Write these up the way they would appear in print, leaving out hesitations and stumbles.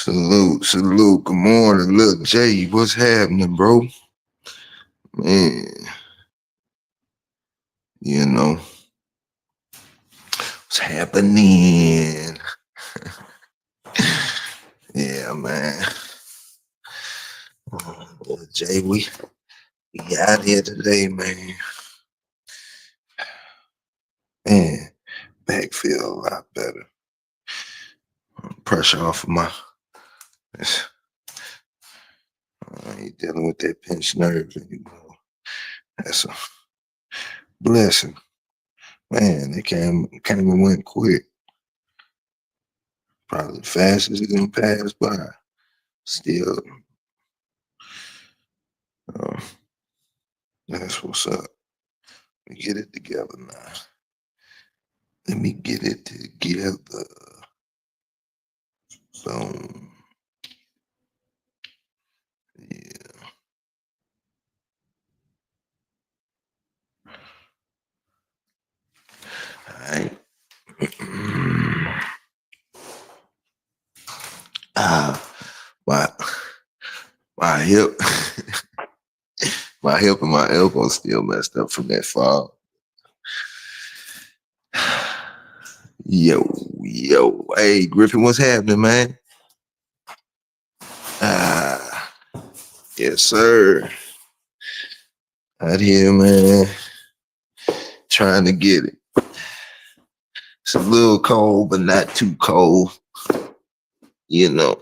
Salute, salute. Good morning, Lil J. What's happening, bro? Man, you know, what's happening? Yeah, man. Lil J, we out here today, man. Man, back feel a lot better. Pressure off of my. I ain't dealing with that pinched nerve anymore. That's a blessing. Man, it came and went quick. Probably the fastest it's gonna pass by. Still, that's what's up. Let me get it together now. Let me get it together. Boom. Yeah. All right. My hip, my hip and my elbow still messed up from that fall. Yo, hey Griffin, what's happening, man? Yes, sir. Out here, man. Trying to get it. It's a little cold, but not too cold. You know,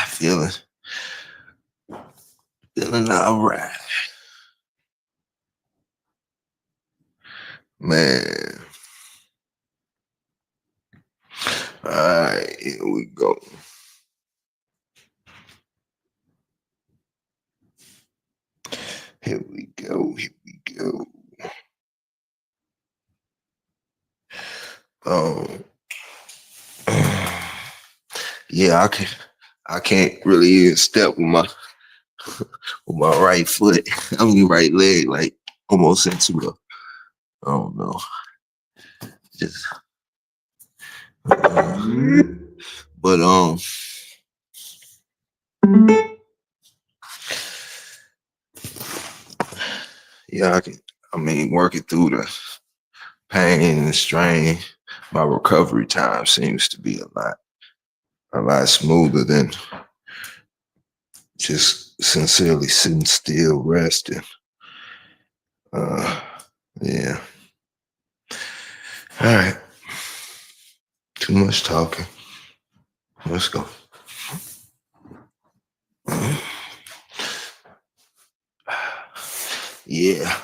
feeling all right. Man. All right, here we go. Here we go. Yeah, I can't really even step with my right foot. I mean right leg, like almost into I don't know. Just but yeah, I mean working through the pain and strain, my recovery time seems to be a lot smoother than just sincerely sitting still, resting. Yeah. All right. Too much talking. Let's go. Yeah.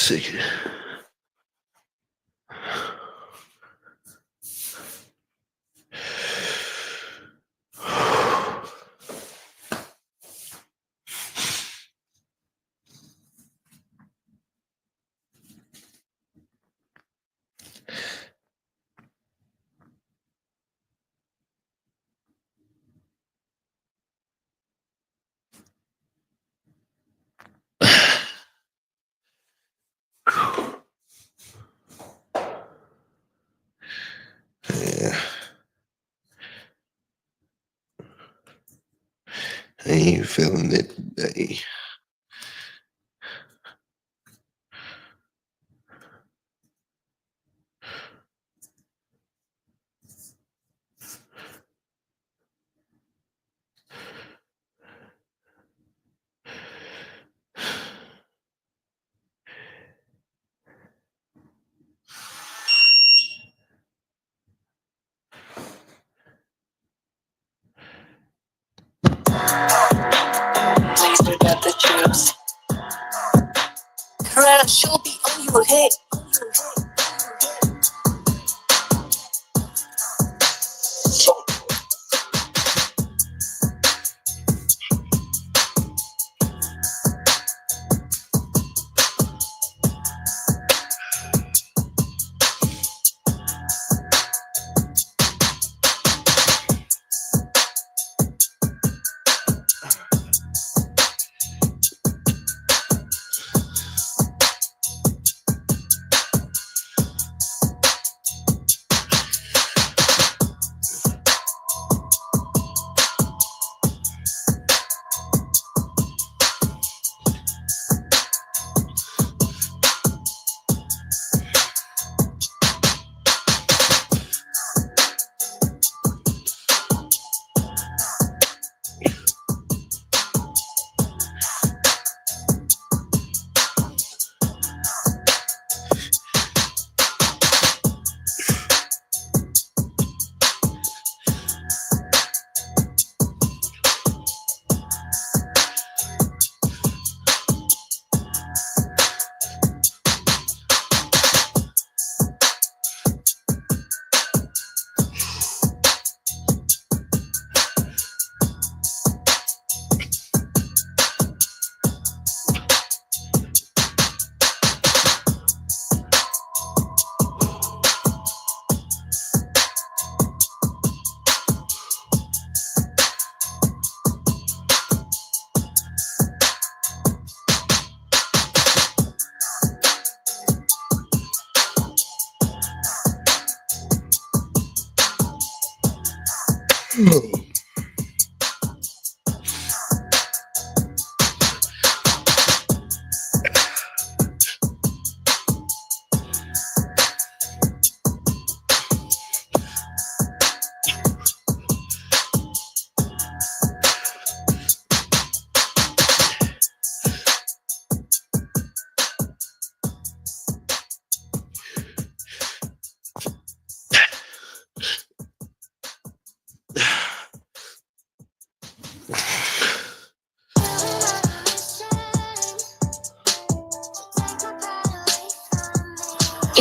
second. Yeah. I ain't feeling it today. Please pick up the troops. Crash will be on your head.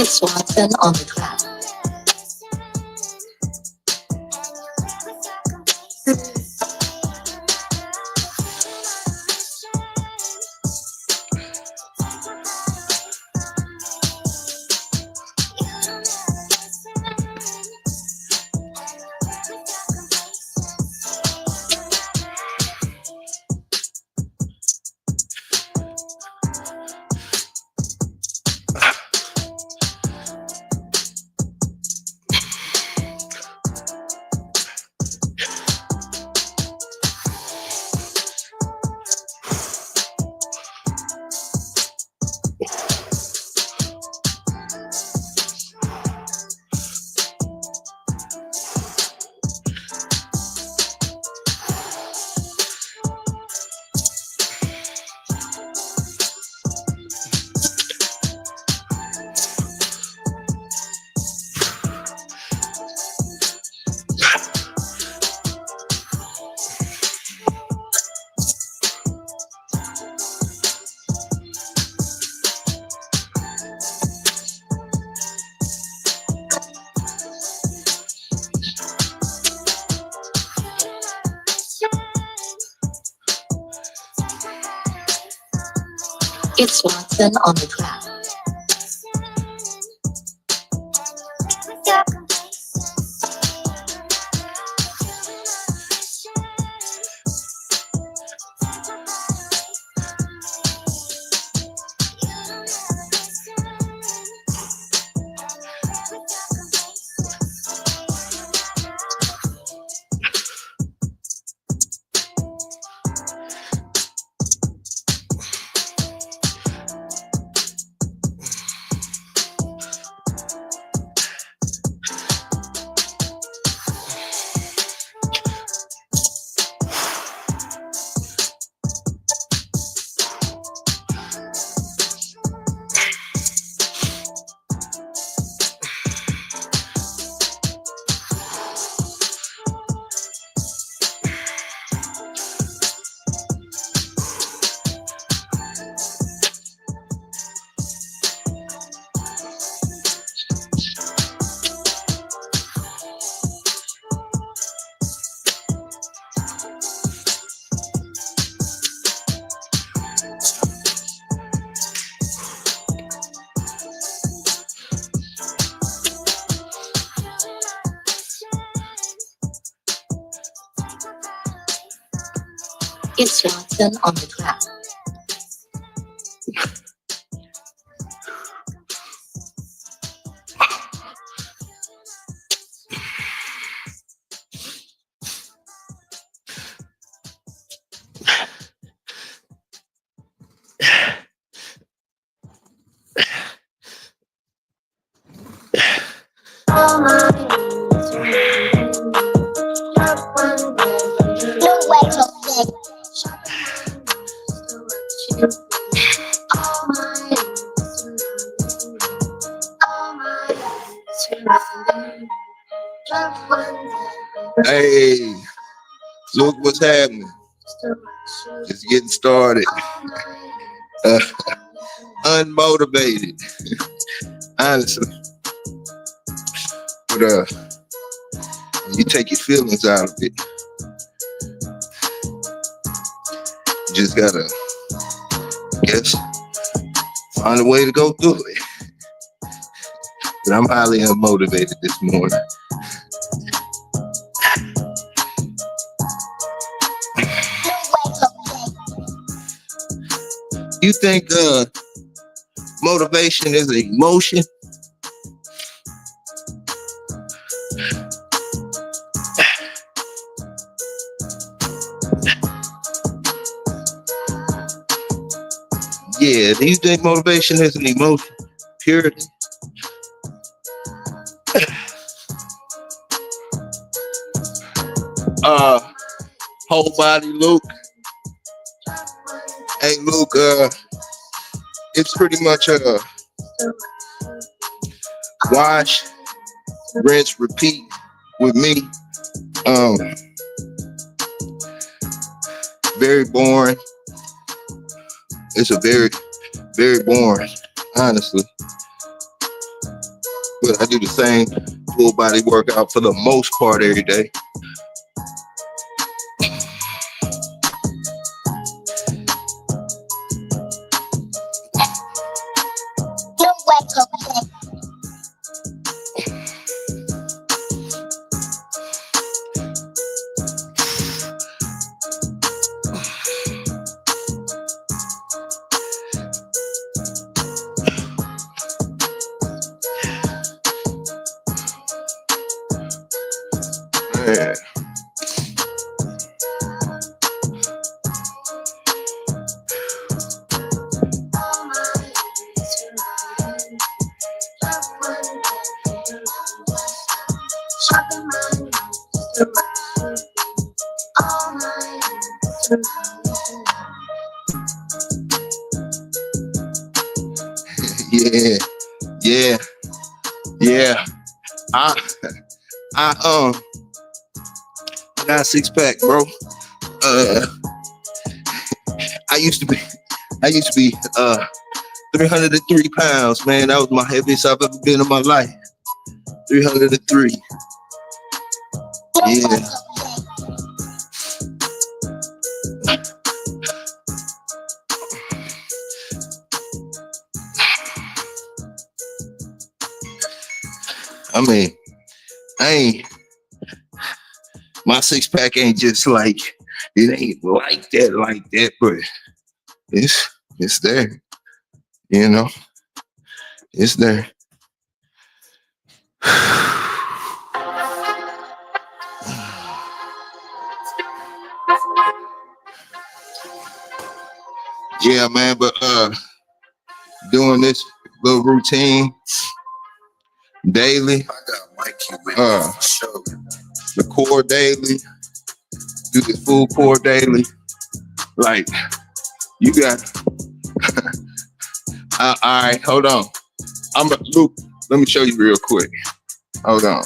It's Watson on the track. It's Watson on the track. It's Watson on the track. Hey, look what's happening. It's getting started. Unmotivated, honestly. But you take your feelings out of it. You just gotta, guess, find a way to go through it. But I'm highly unmotivated this morning. You think motivation is an emotion? Yeah, do you think motivation is an emotion? Purity? Whole body Luke. Hey Luke, it's pretty much wash, rinse, repeat with me. Very boring. It's a very, very boring, honestly. But I do the same full body workout for the most part every day. Yeah. Yeah. I got a 6-pack, bro. I used to be 303 pounds, man. That was my heaviest I've ever been in my life. 303. Yeah. I mean, I ain't my 6-pack ain't just like it ain't like that, but it's there, you know, it's there. Yeah, man, but doing this little routine daily, the core daily, do the full core daily. Like you got all right, hold on. Luke, let me show you real quick. Hold on.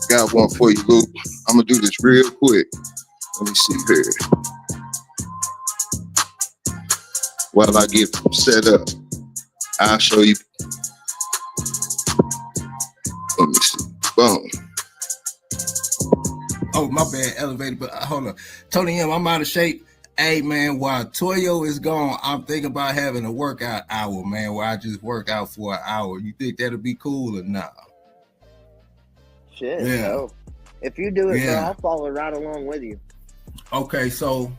Got one for you, Luke. I'm gonna do this real quick. Let me see here. While I get set up, I'll show you. Let me see. Boom. Oh, my bad, elevator, but hold on. Tony M, I'm out of shape. Hey, man, while Toyo is gone, I'm thinking about having a workout hour, man, where I just work out for an hour. You think that'll be cool or not? Shit, Yeah. no. If you do it, Yeah. bro, I'll follow right along with you. Okay, so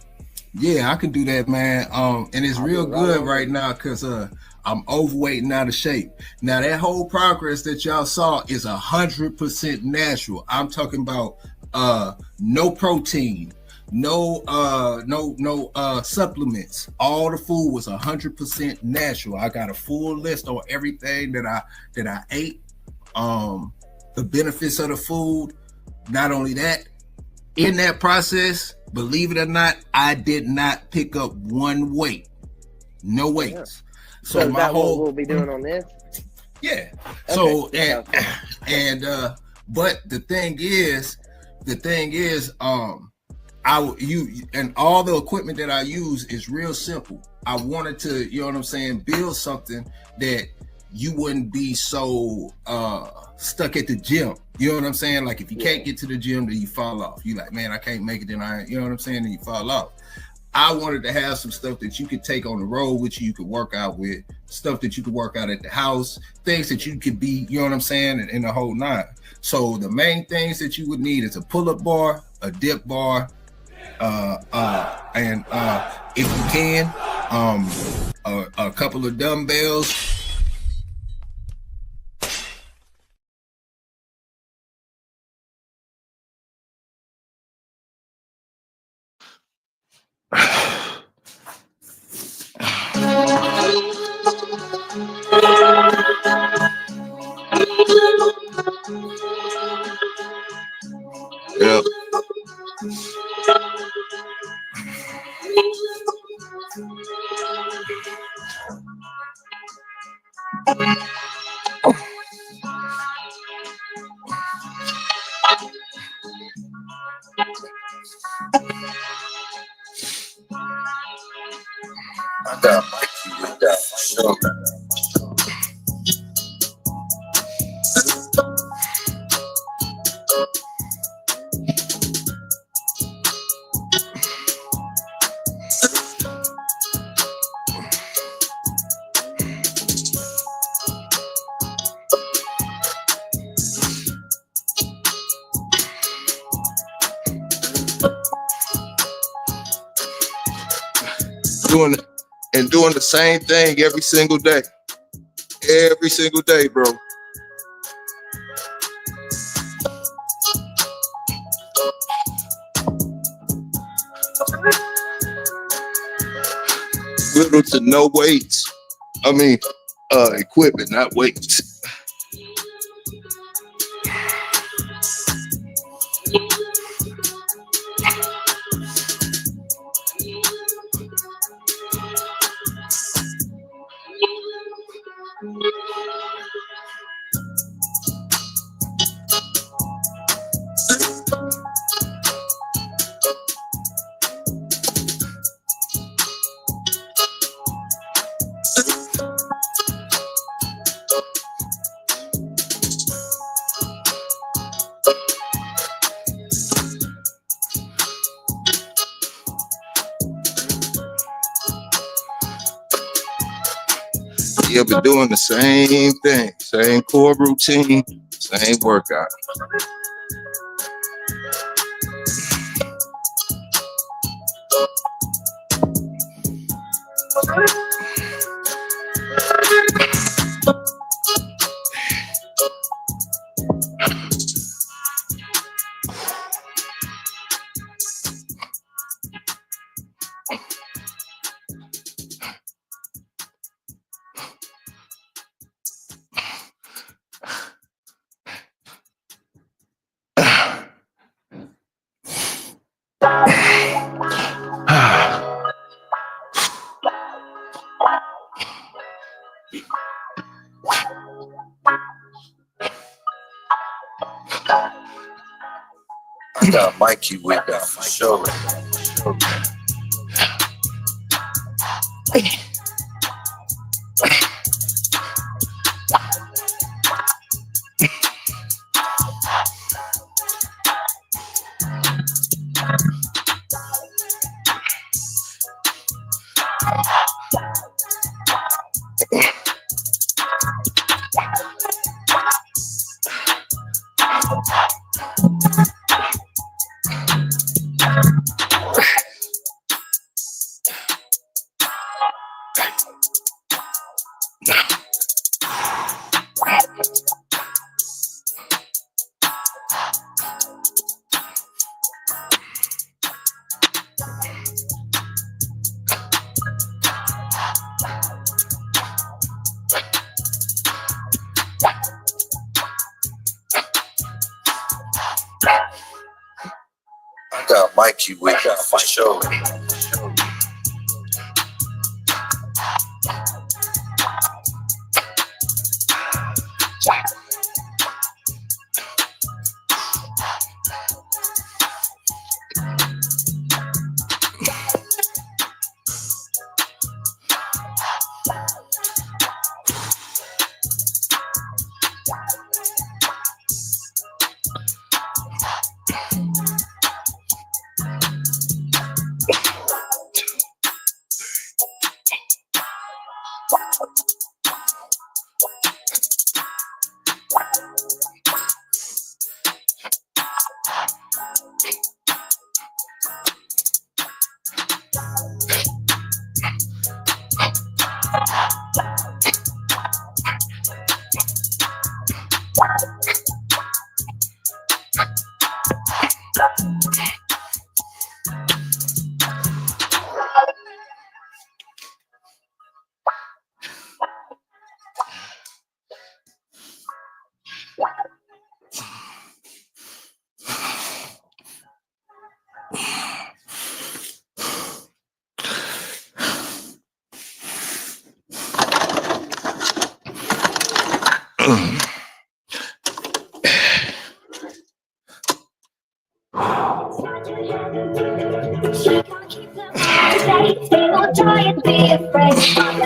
yeah, I can do that, man. And it's I'll real do it right good on. right now because I'm overweight and out of shape. Now that whole progress that y'all saw is 100% natural. I'm talking about no protein, no supplements. All the food was 100% natural. I got a full list on everything that I ate. The benefits of the food. Not only that, in that process, believe it or not, I did not pick up one weight. No weights. Yeah. So is my that whole what we'll be doing on this? yeah. Okay. So Okay. but the thing is, and all the equipment that I use is real simple. I wanted to, you know what I'm saying, build something that you wouldn't be so stuck at the gym. You know what I'm saying? Like if you can't get to the gym, then you fall off. You like, man, I can't make it, then you know what I'm saying? Then you fall off. I wanted to have some stuff that you could take on the road with you could work out with, stuff that you could work out at the house, things that you could be, you know what I'm saying, in the whole nine. So the main things that you would need is a pull-up bar, a dip bar, and if you can, a couple of dumbbells. Yeah. I got Mikey with that for sure. Doing the same thing every single day. Every single day, bro. Little to no weights. I mean, equipment, not weights. Yeah, but doing the same thing, same core routine, Same workout. I got Mikey with that for sure. I got Mikey with that for sure.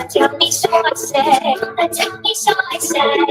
Tell me so I say, tell me so I say.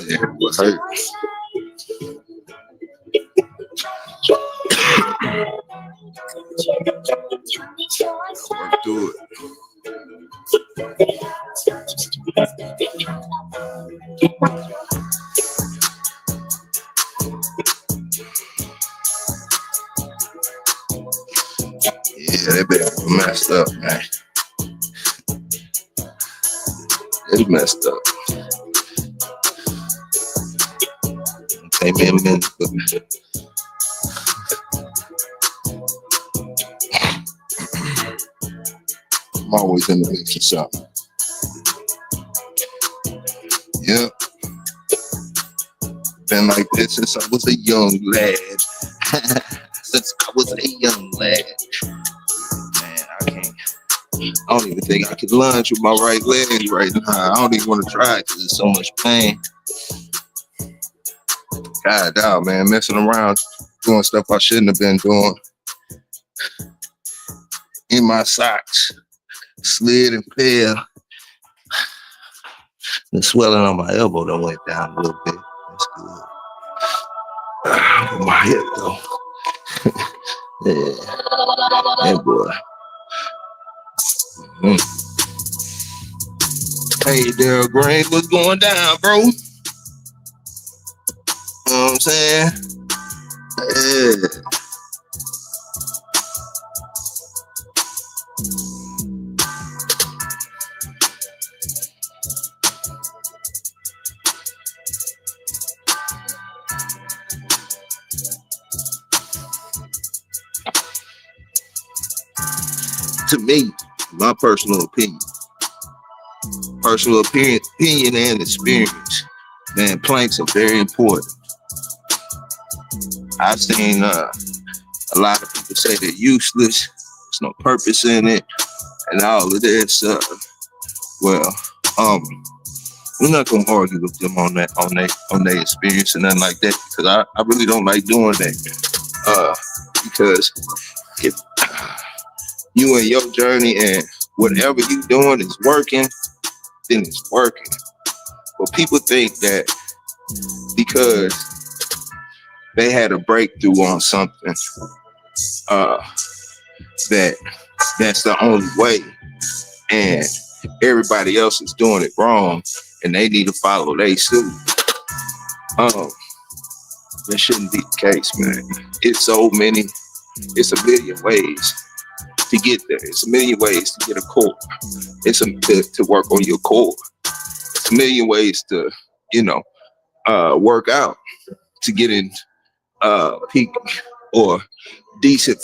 Yeah, it will hurt. Work through it. Yeah, they been messed up, man. It's messed up. Take me a minute, but I'm always in the mix of something. Yep. Been like this since I was a young lad. Since I was a young lad. Man, I don't even think I can lunge with my right leg right now. I don't even want to try it because there's so much pain. God damn, man, messing around, doing stuff I shouldn't have been doing. In my socks, slid and fell. The swelling on my elbow that went down a little bit. That's good. My hip though. Yeah. Hey boy. Hey Daryl Green, what's going down, bro? You know what I'm saying? Yeah. To me, my personal opinion and experience, man, planks are very important. I've seen a lot of people say they're useless, there's no purpose in it, and all of this. We're not gonna argue with them on their experience and nothing like that, because I really don't like doing that. Because if you and your journey and whatever you doing is working, then it's working. But people think that because they had a breakthrough on something, that's the only way, and everybody else is doing it wrong, and they need to follow their suit. That shouldn't be the case, man. It's a million ways to get there. It's a million ways to get a core. It's to work on your core. It's a million ways to, work out to get in peak or decent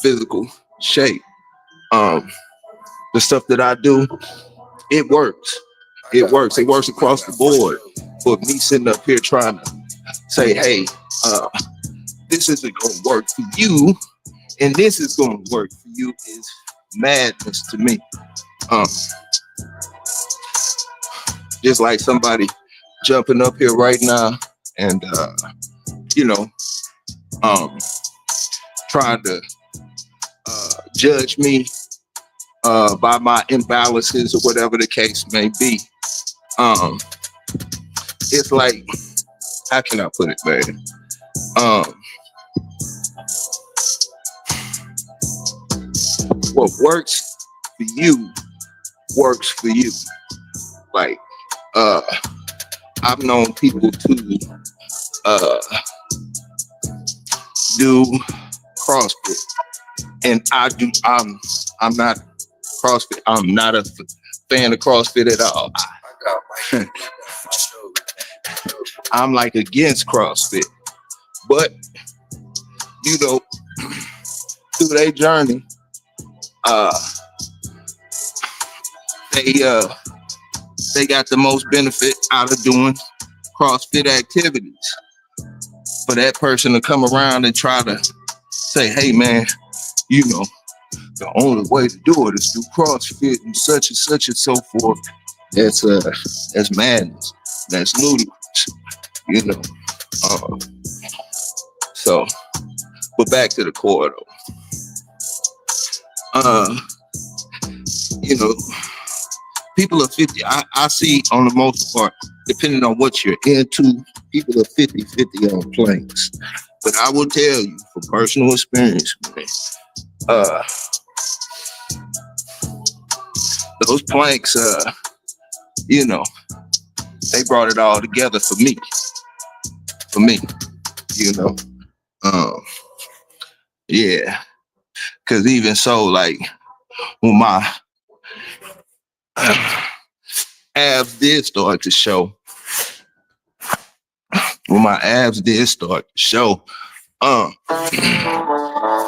physical shape. The stuff that I do, it works. It works. It works across the board. But me sitting up here trying to say, hey, this isn't going to work for you, and this is going to work for you is madness to me. Just like somebody jumping up here right now and, trying to judge me by my imbalances or whatever the case may be. It's like, how can I put it, man? What works for you works for you. Like, I've known people to do CrossFit, and I'm not CrossFit. I'm not a fan of CrossFit at all. I'm like against CrossFit, but you know, through their journey, they got the most benefit out of doing CrossFit activities. For that person to come around and try to say, hey man, you know, the only way to do it is through CrossFit and such and so forth. That's madness. That's ludicrous, you know. So, but back to the core though. You know, people are 50. I see on the most part, depending on what you're into, people are 50-50 on planks. But I will tell you, from personal experience, man, those planks, you know, they brought it all together for me. You know, yeah. Cause even so, like when my abs did start to show,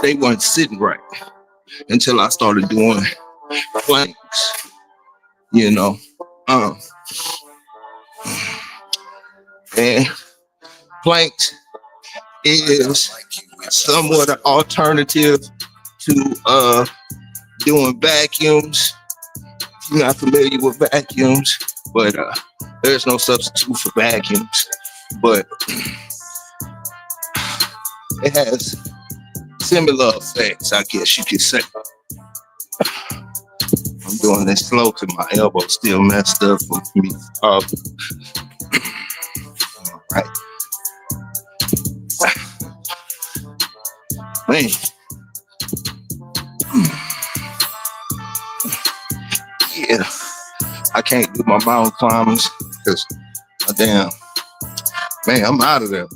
they weren't sitting right until I started doing planks, you know. And planks is somewhat an alternative to doing vacuums. If you're not familiar with vacuums, but there's no substitute for vacuums. But it has similar effects, I guess you could say. I'm doing this slow because my elbow still messed up from me. All right. Man. Yeah. I can't do my mountain climbers because, damn, man, I'm out of there.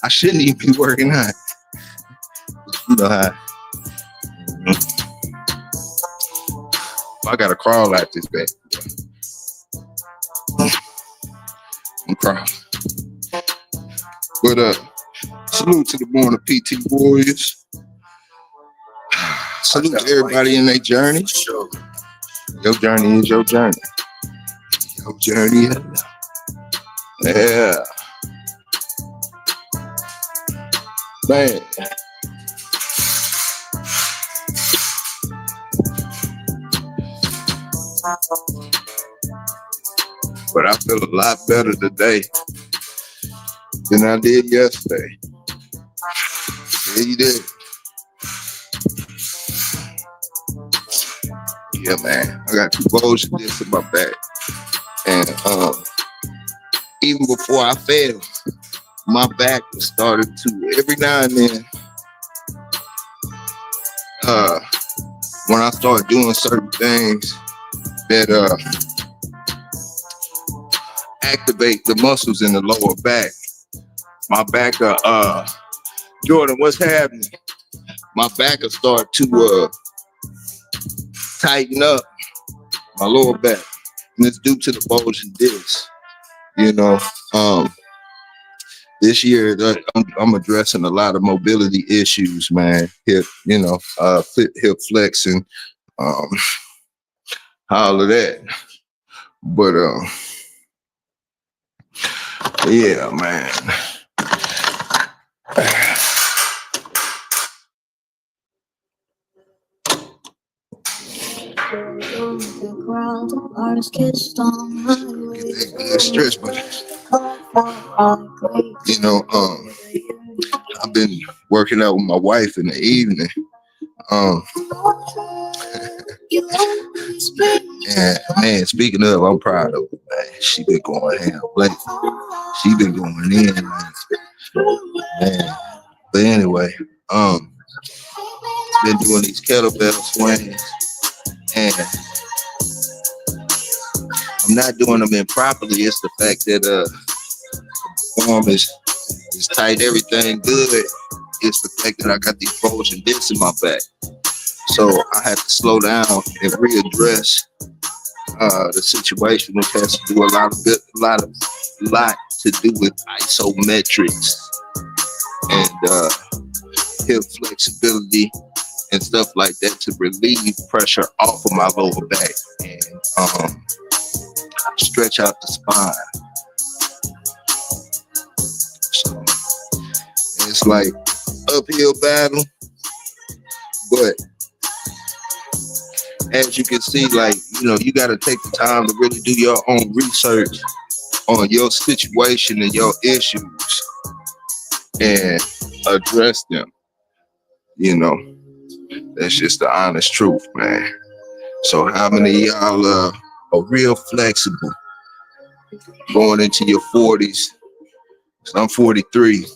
I shouldn't even be working out. You know how. I gotta crawl out this bed. I'm crawling. But salute to the Born PT Warriors. Salute to everybody in their journey. Your journey is your journey. Your journey. Yeah. Man. But I feel a lot better today than I did yesterday. Yeah, you did. Yeah, man. I got 2 bulges discs in my back. And even before I fell, my back started to, every now and then, when I start doing certain things that activate the muscles in the lower back, my back, Jordan, what's happening? My back will start to tighten up, my lower back, and it's due to the bulging discs. You know, this year I'm addressing a lot of mobility issues, man. Hip, you know, hip flexing, all of that. But yeah, man. Stress, but you know, I've been working out with my wife in the evening. And man, speaking of, I'm proud of her, man. She been going ham, like she been going in, man. But anyway, been doing these kettlebell swings, and I'm not doing them improperly. It's the fact that arm is tight, everything good. It's the fact that I got these bulging discs in my back. So I had to slow down and readdress the situation, which has to do a lot to do with isometrics and hip flexibility and stuff like that to relieve pressure off of my lower back and stretch out the spine. So it's like uphill battle, but as you can see, like, you know, you got to take the time to really do your own research on your situation and your issues and address them. You know, that's just the honest truth, man. So how many of y'all are real flexible going into your 40s? I'm 43.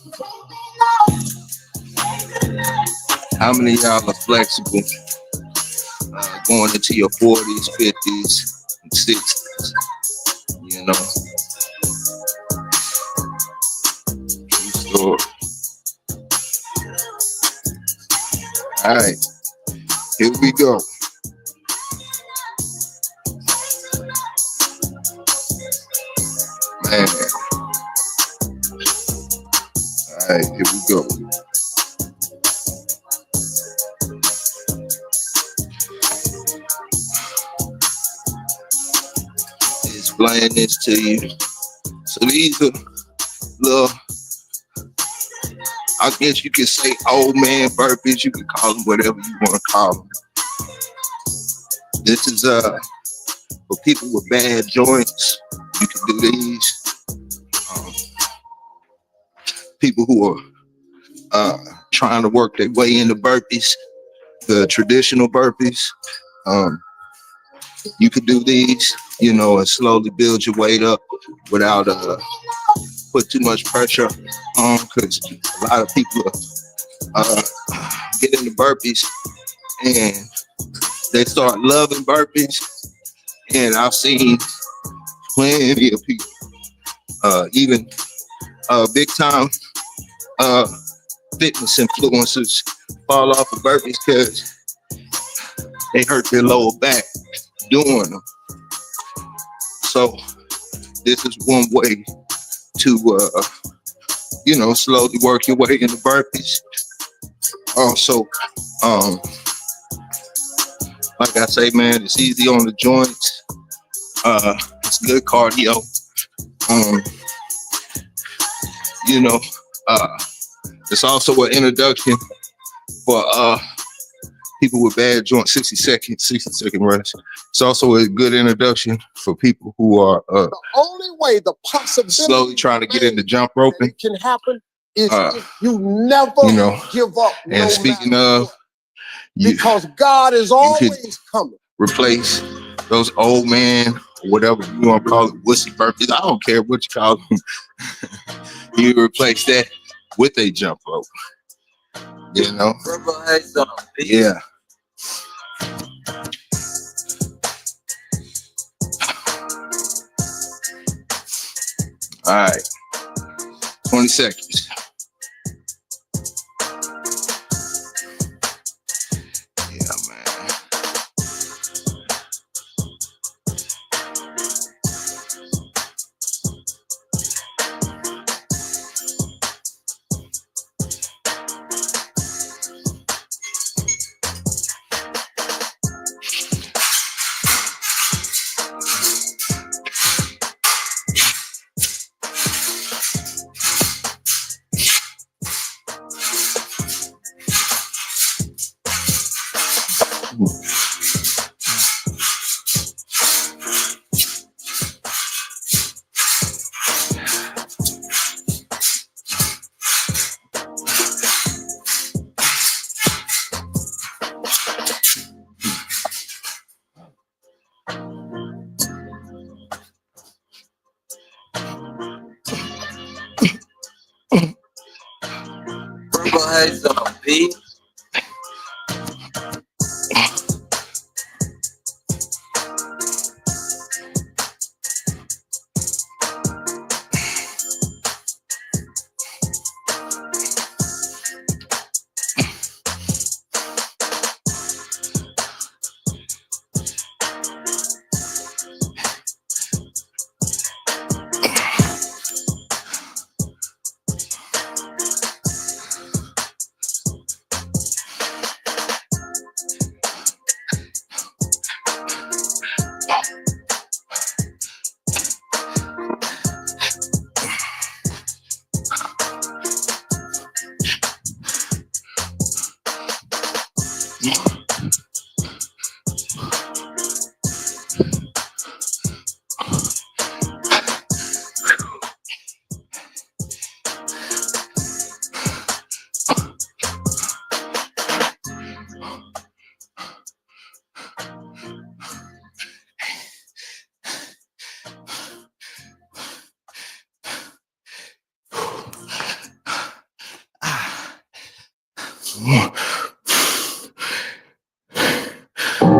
How many of y'all are flexible going into your 40s, 50s, and 60s? You know? True story. All right, here we go. Man. All right, here we go. Explain this to you. So these are little, I guess you could say old man burpees. You can call them whatever you want to call them. This is for people with bad joints. You can do these. People who are trying to work their way into burpees, the traditional burpees. You could do these, you know, and slowly build your weight up without put too much pressure on, because a lot of people get into burpees and they start loving burpees. And I've seen plenty of people, even big time fitness influencers, fall off of burpees because they hurt their lower back doing them. So this is one way to, you know, slowly work your way into burpees. Also, like I say, man, it's easy on the joints. It's good cardio. You know, it's also an introduction for people with bad joints, 60 second rest. It's also a good introduction for people who are the only way the possibility slowly trying to get into jump roping. it can happen is if you never you know, give up. And speaking of, because God is always coming. Replace those old man, whatever you want to call it, wussy burpees. I don't care what you call them. You replace that with a jump rope. You know? Yeah. All right. 20 seconds. Yeah, man.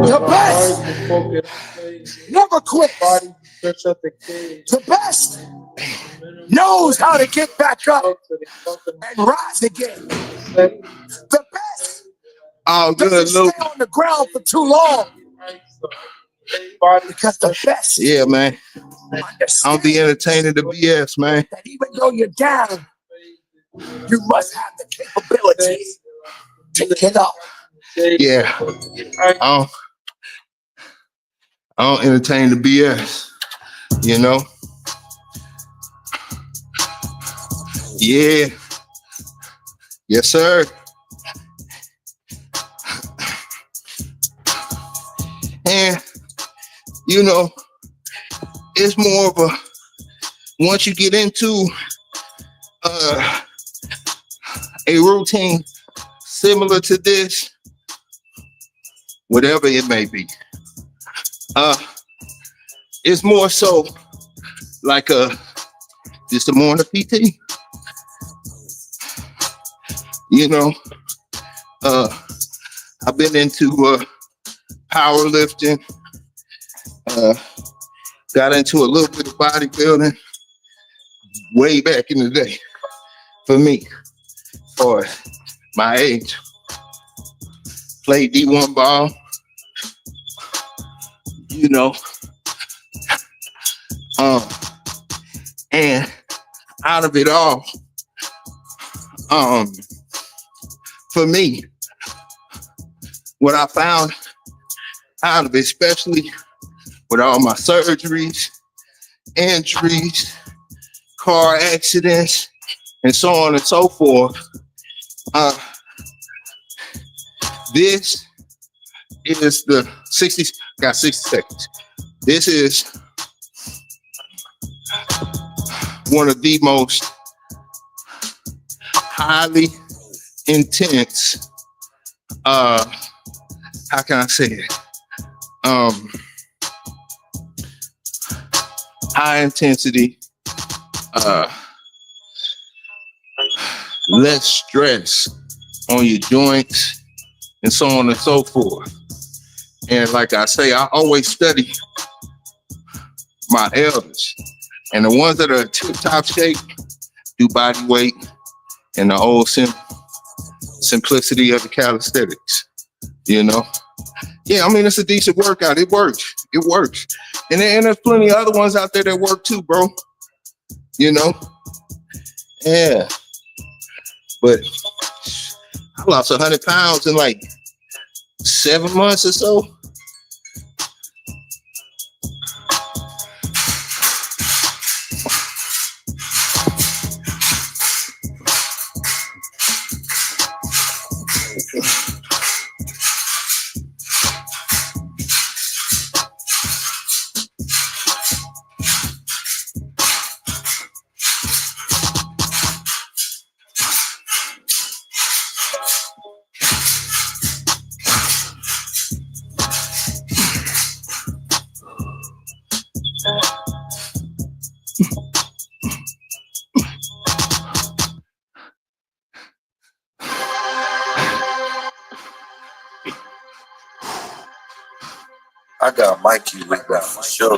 The best never quits. The best knows how to get back up and rise again. The best Oh, good, doesn't Luke. stay on the ground for too long because the best Yeah, man. understands I'm the entertainer, the BS, man. that even though you're down, you must have the capability to get up. Yeah. I don't entertain the BS, you know? Yeah. Yes, sir. And, you know, it's more of a, once you get into a routine similar to this, whatever it may be, it's more so like just a morning PT. You know, I've been into powerlifting, got into a little bit of bodybuilding way back in the day for me, for my age. Played D1 ball, you know, and out of it all, for me, what I found out of it, especially with all my surgeries, injuries, car accidents, and so on and so forth, this is the 60, got 60 seconds. This is one of the most highly intense, how can I say it? High intensity, less stress on your joints and so on and so forth. And like I say, I always study my elders, and the ones that are tip-top shape do body weight and the old simplicity of the calisthenics, you know? Yeah, I mean, it's a decent workout. It works. It works. And there's plenty of other ones out there that work too, bro. You know? Yeah. But I lost 100 pounds in like 7 months or so. I got Mikey with that for sure.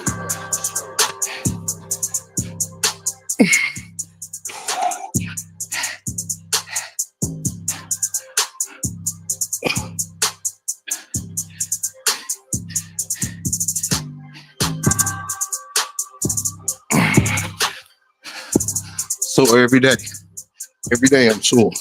So every day I'm sore.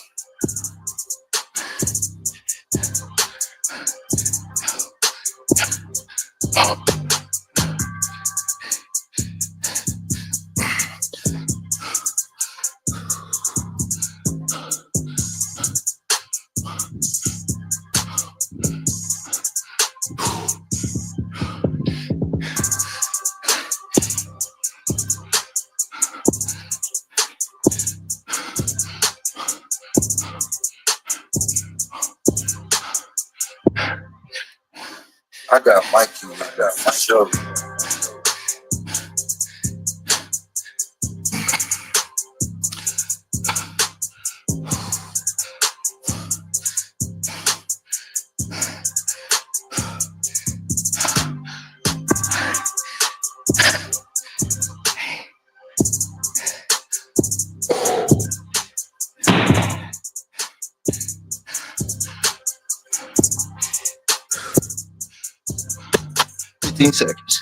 I got Mikey with that for sure. Seconds.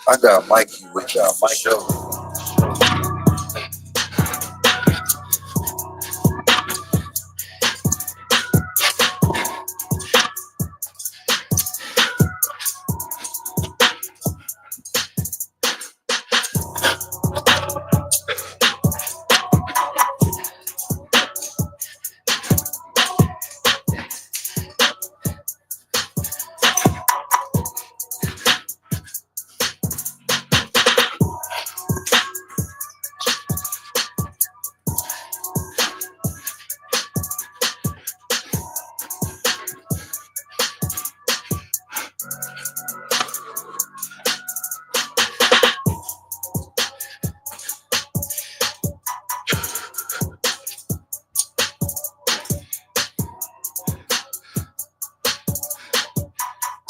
I got Mikey with that for sure.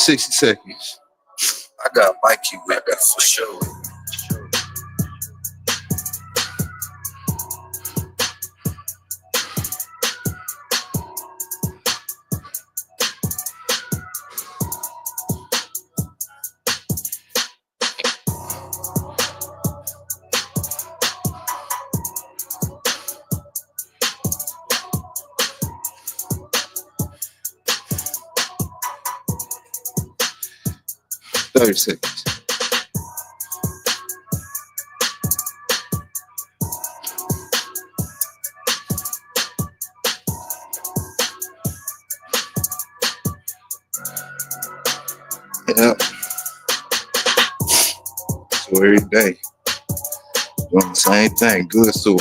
60 seconds. I got Mikey with that for sure. Thirty seconds. Yeah. So every day, doing the same thing. Good so.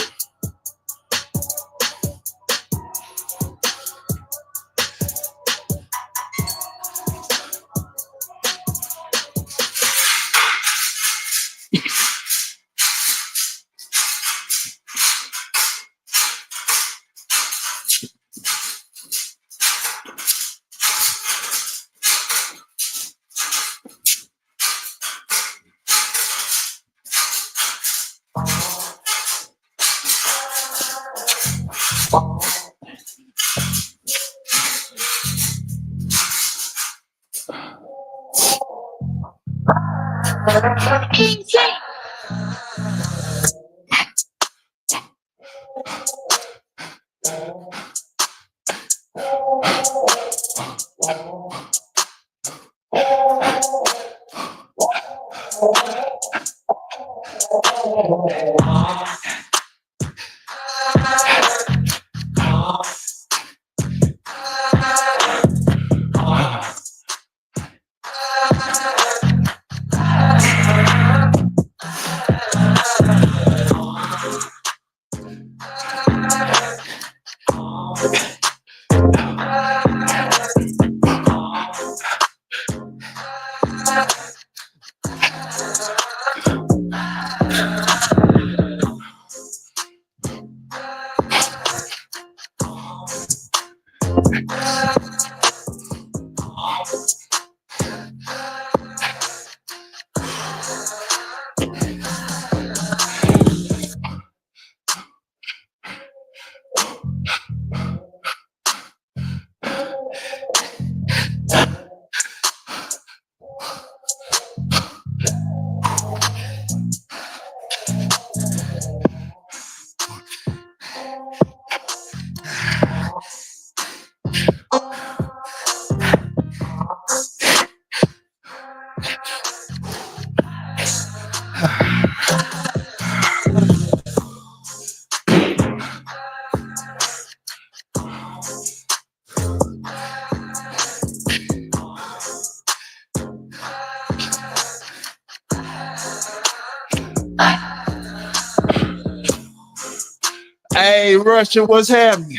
Hey, Russia, what's happening?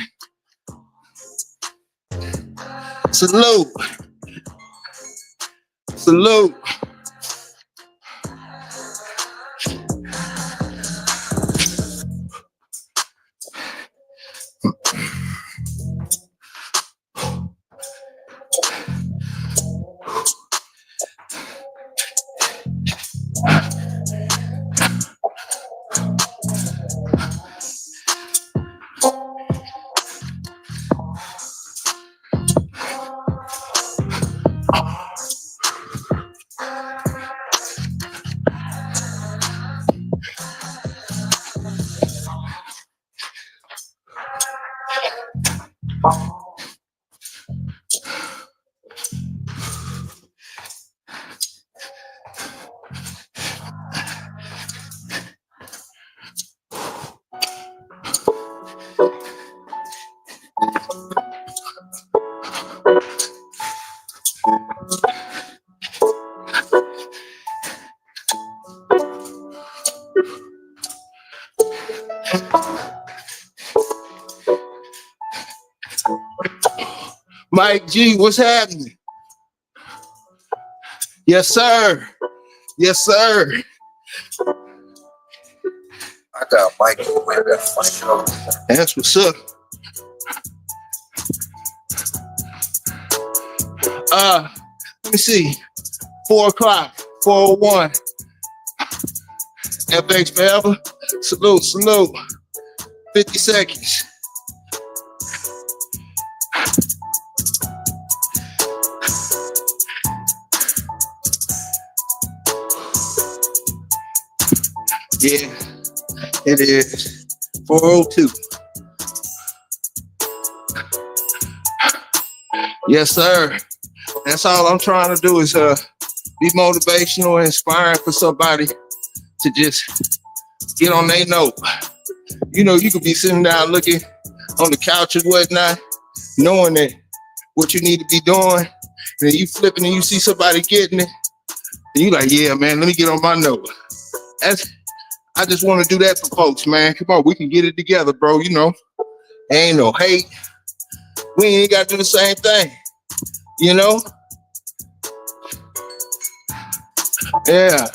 Salute. Salute. Mike G, what's happening? Yes, sir. Yes, sir. I got Mikey with that for sure. That's what's up. Let me see. 4 o'clock, 4:01. FX forever. Salute, salute. 50 seconds. Yeah, it is 4:02. Yes, sir. That's all I'm trying to do is be motivational and inspiring for somebody to just get on their note. You know, you could be sitting down looking on the couch and whatnot, knowing that what you need to be doing, and then you flipping and you see somebody getting it, and you like, yeah, man, let me get on my note. I just want to do that for folks, man. Come on, we can get it together, bro. You know, ain't no hate. We ain't got to do the same thing, you know? Yeah.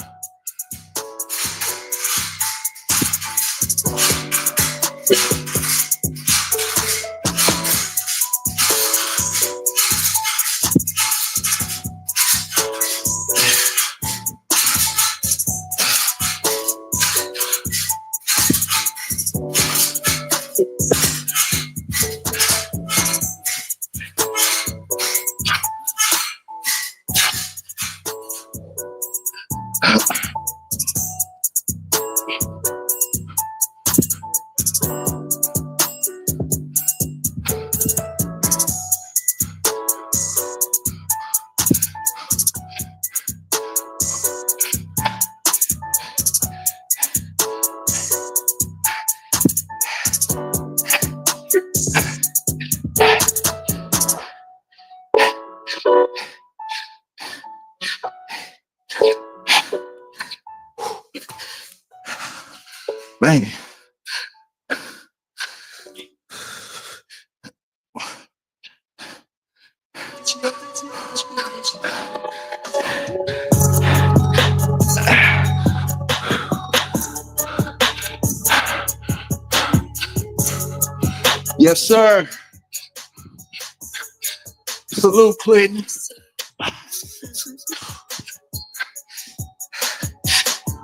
Man. Yes, sir. Salute, Clinton.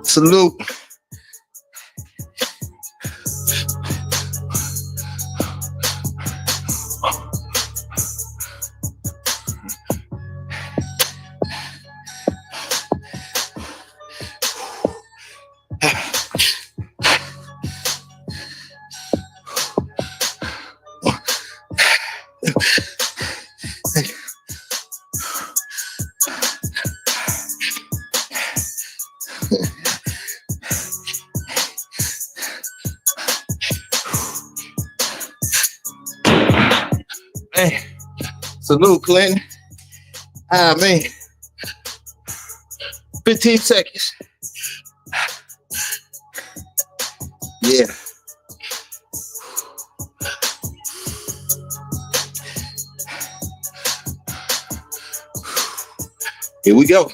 Salute. Man, salute, Clinton. Ah, man. 15 seconds. Yeah. Here we go.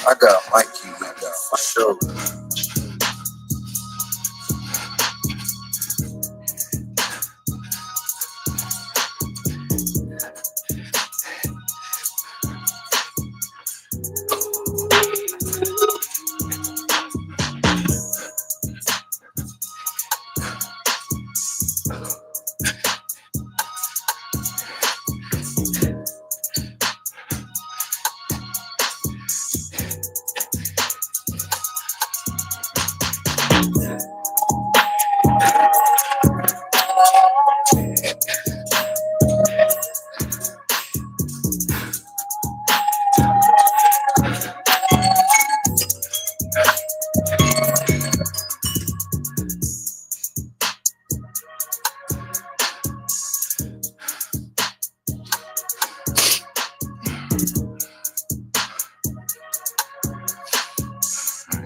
I got Mikey with that for sure.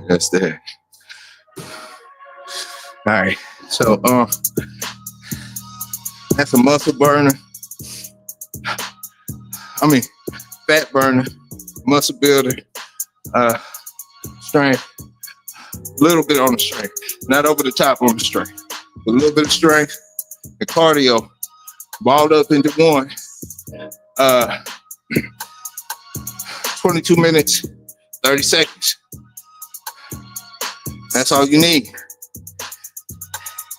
That's that. All right. So that's a muscle burner. I mean, fat burner, muscle builder, strength, a little bit on the strength, not over the top on the strength, a little bit of strength and cardio, balled up into one. 22 minutes, 30 seconds. That's all you need.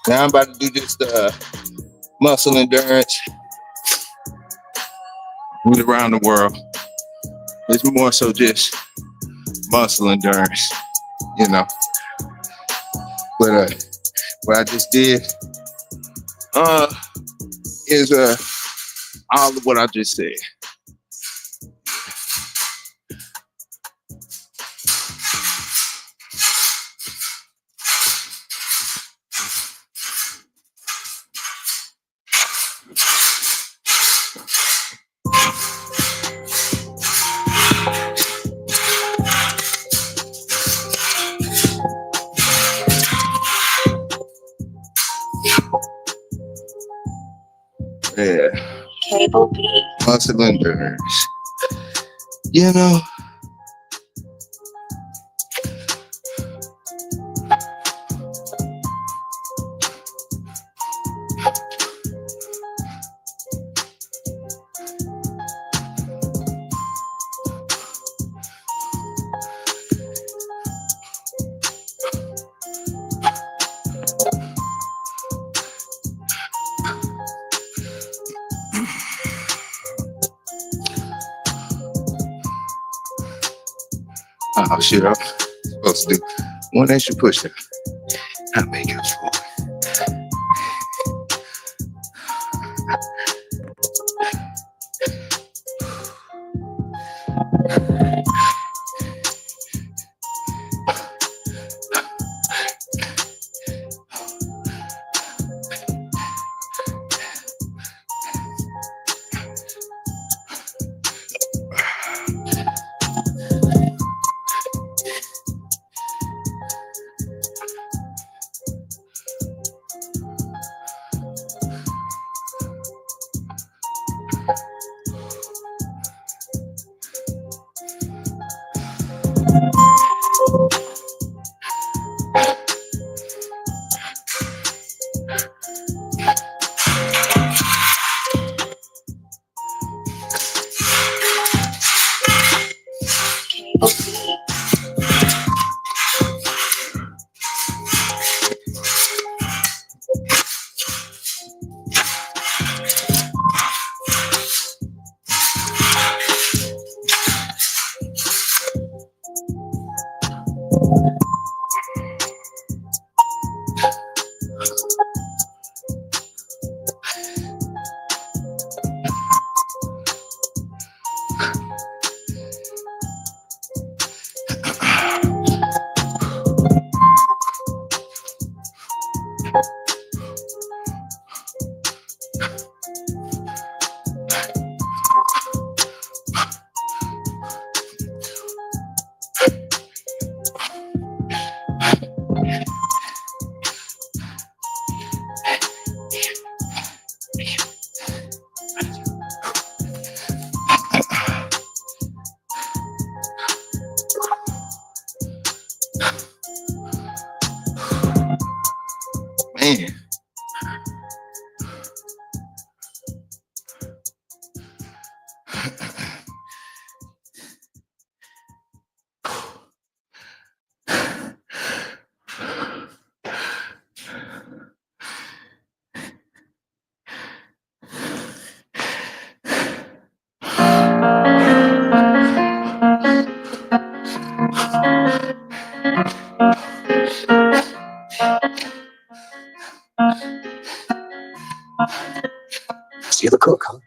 Now I'm about to do just muscle endurance. Move around the world. It's more so just muscle endurance, you know. But what I just did is all of what I just said. Yeah. Cable B. Muscle endurance. You know, oh shit, I'm supposed to do one extra push up. Not make it full. Man. See the cook, huh?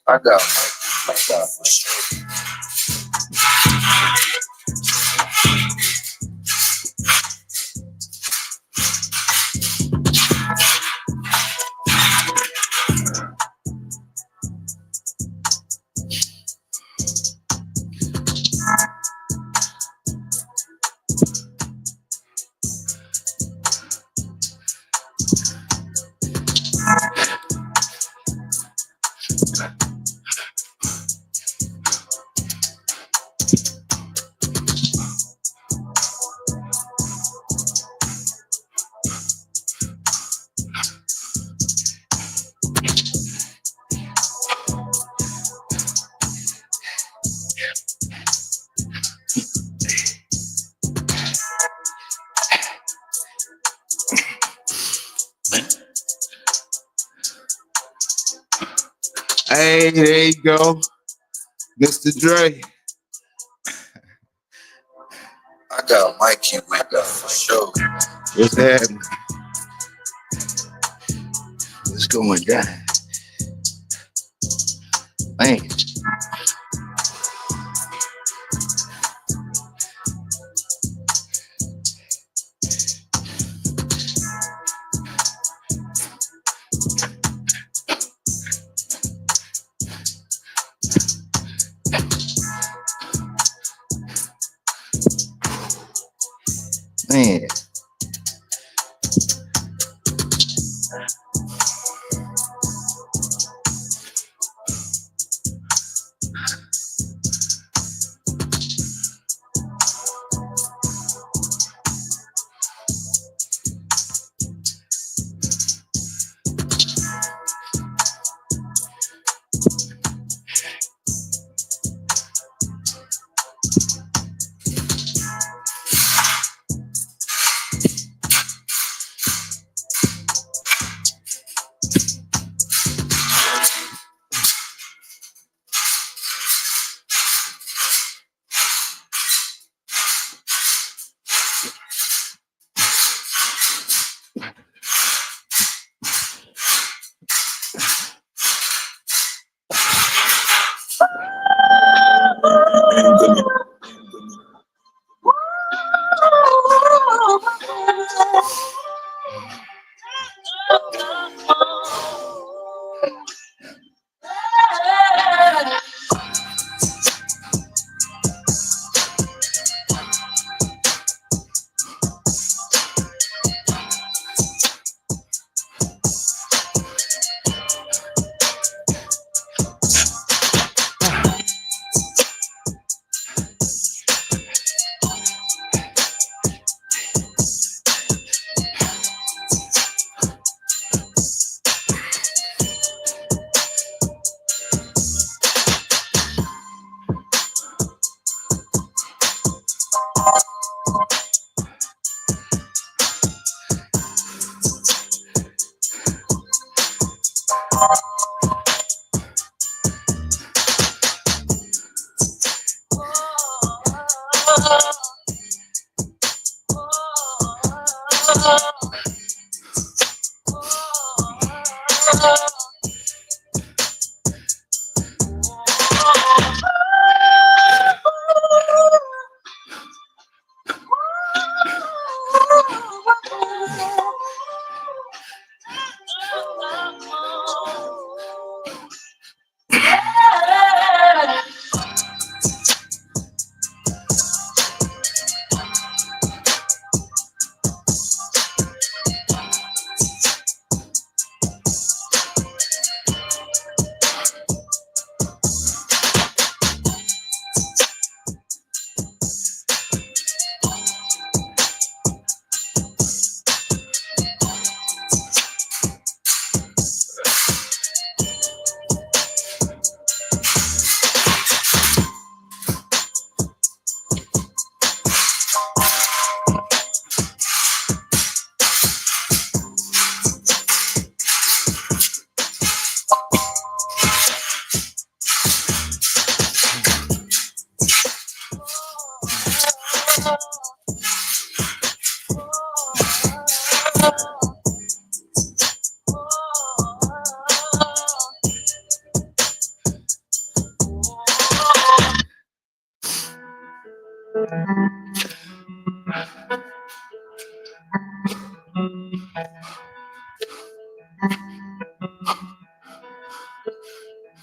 I got for sure. Hey, there you go. Mr. Dre. I got Mikey with that for sure. What's happening? What's going down? Man. Man.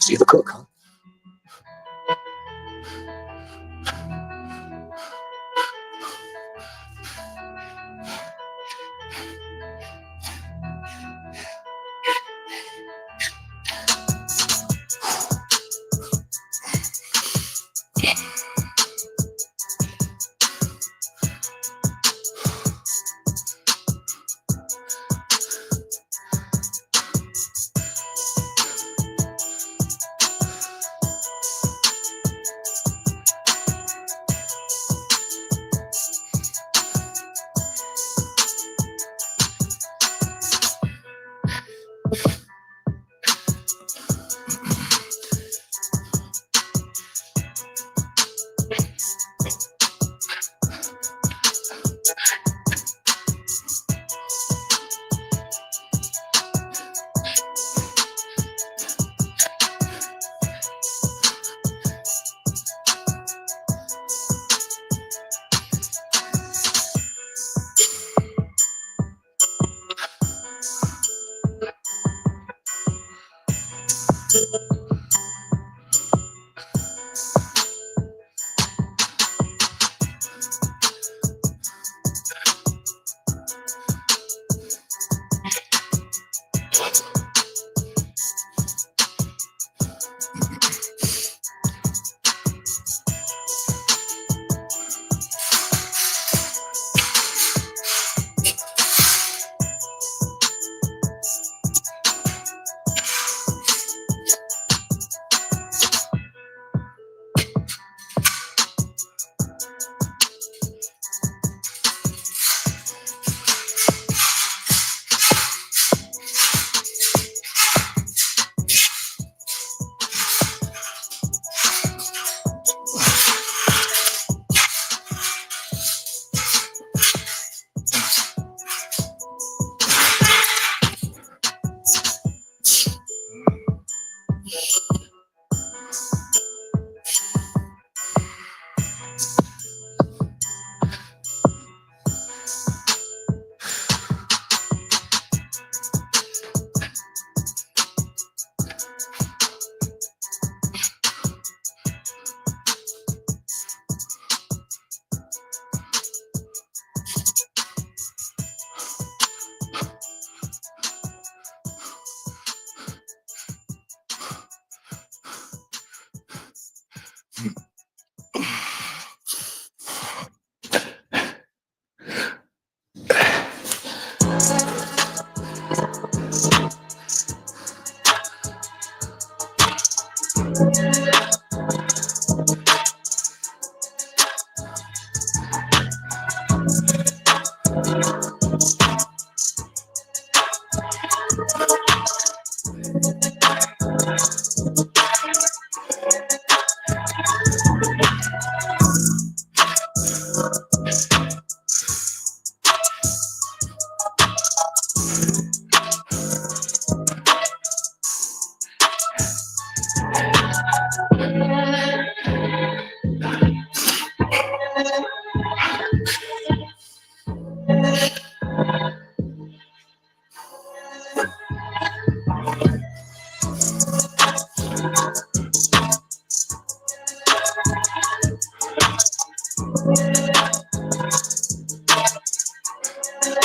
See the cook, huh?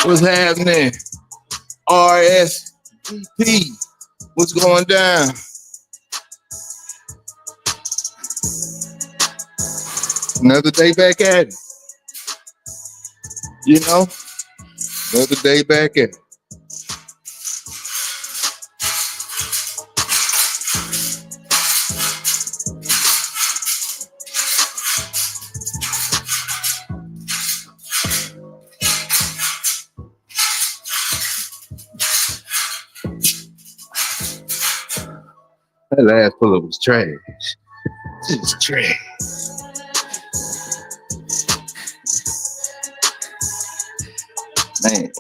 What's happening? RSVP. What's going down? Another day back at it. You know? Another day back at it. That last pull-up was trash. Just trash. Man.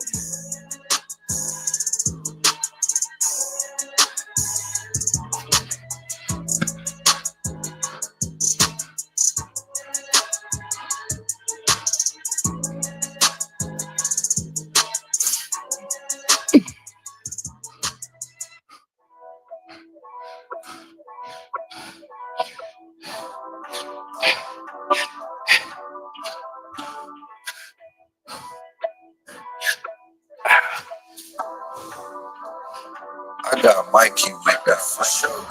I got Mikey with that for sure.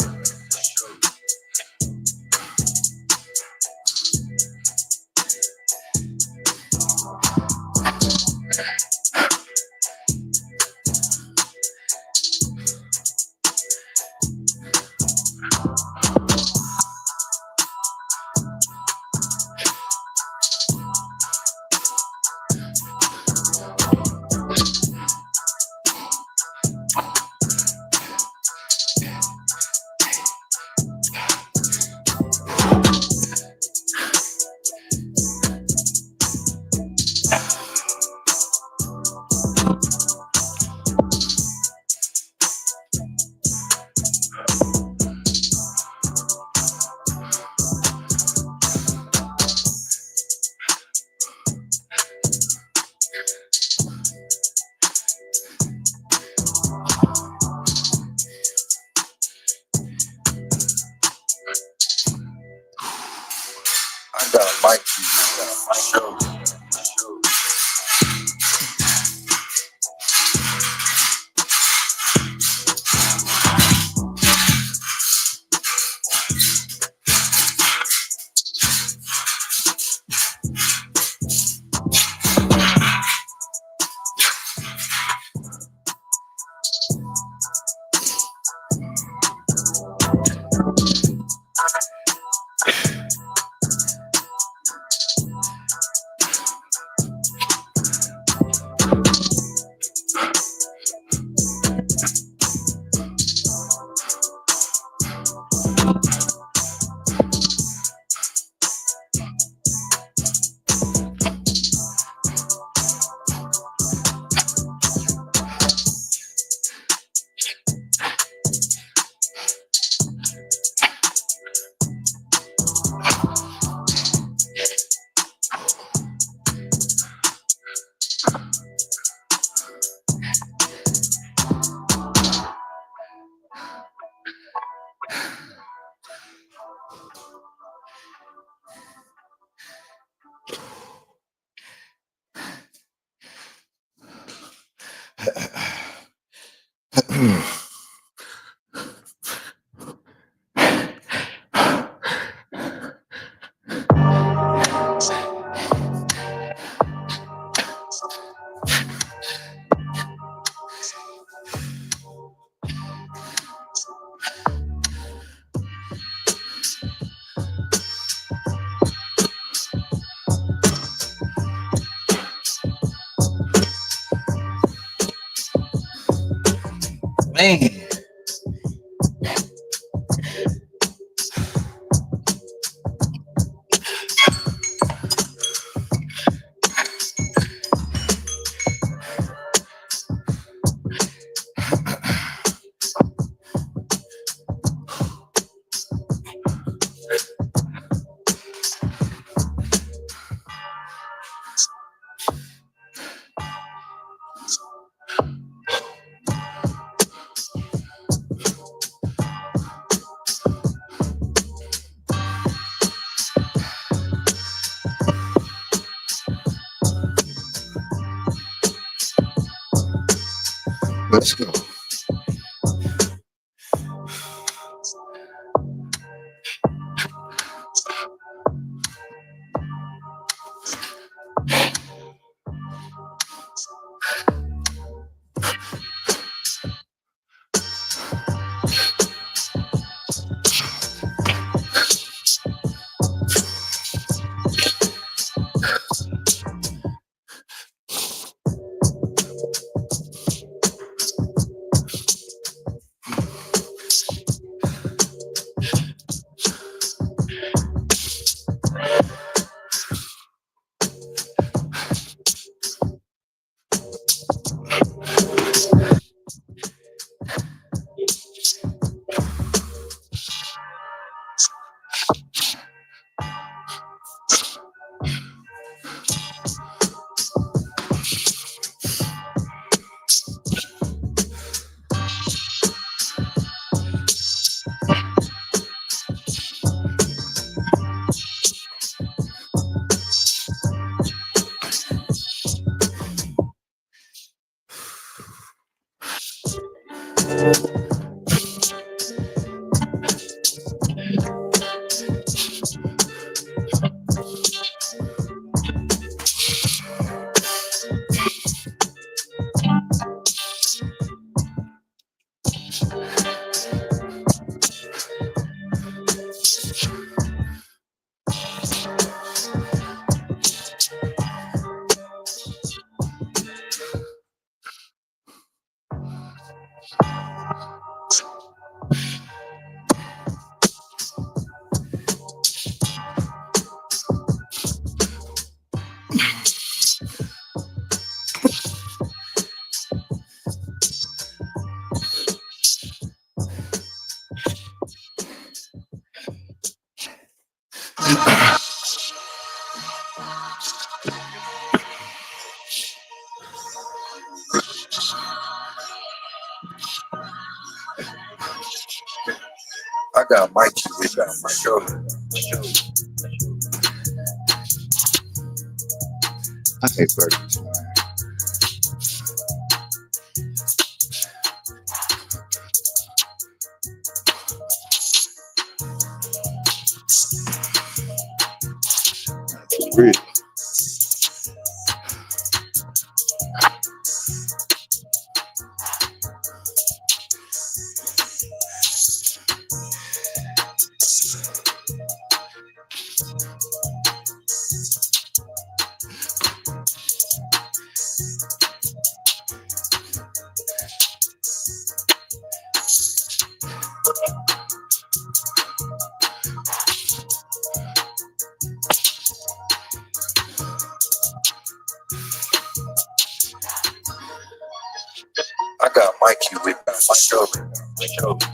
I got Mikey with my show. Man. Let's go. I got Mikey with my show. I hate burgers. Real. I got Mikey with me. My shoulder. My shoulder.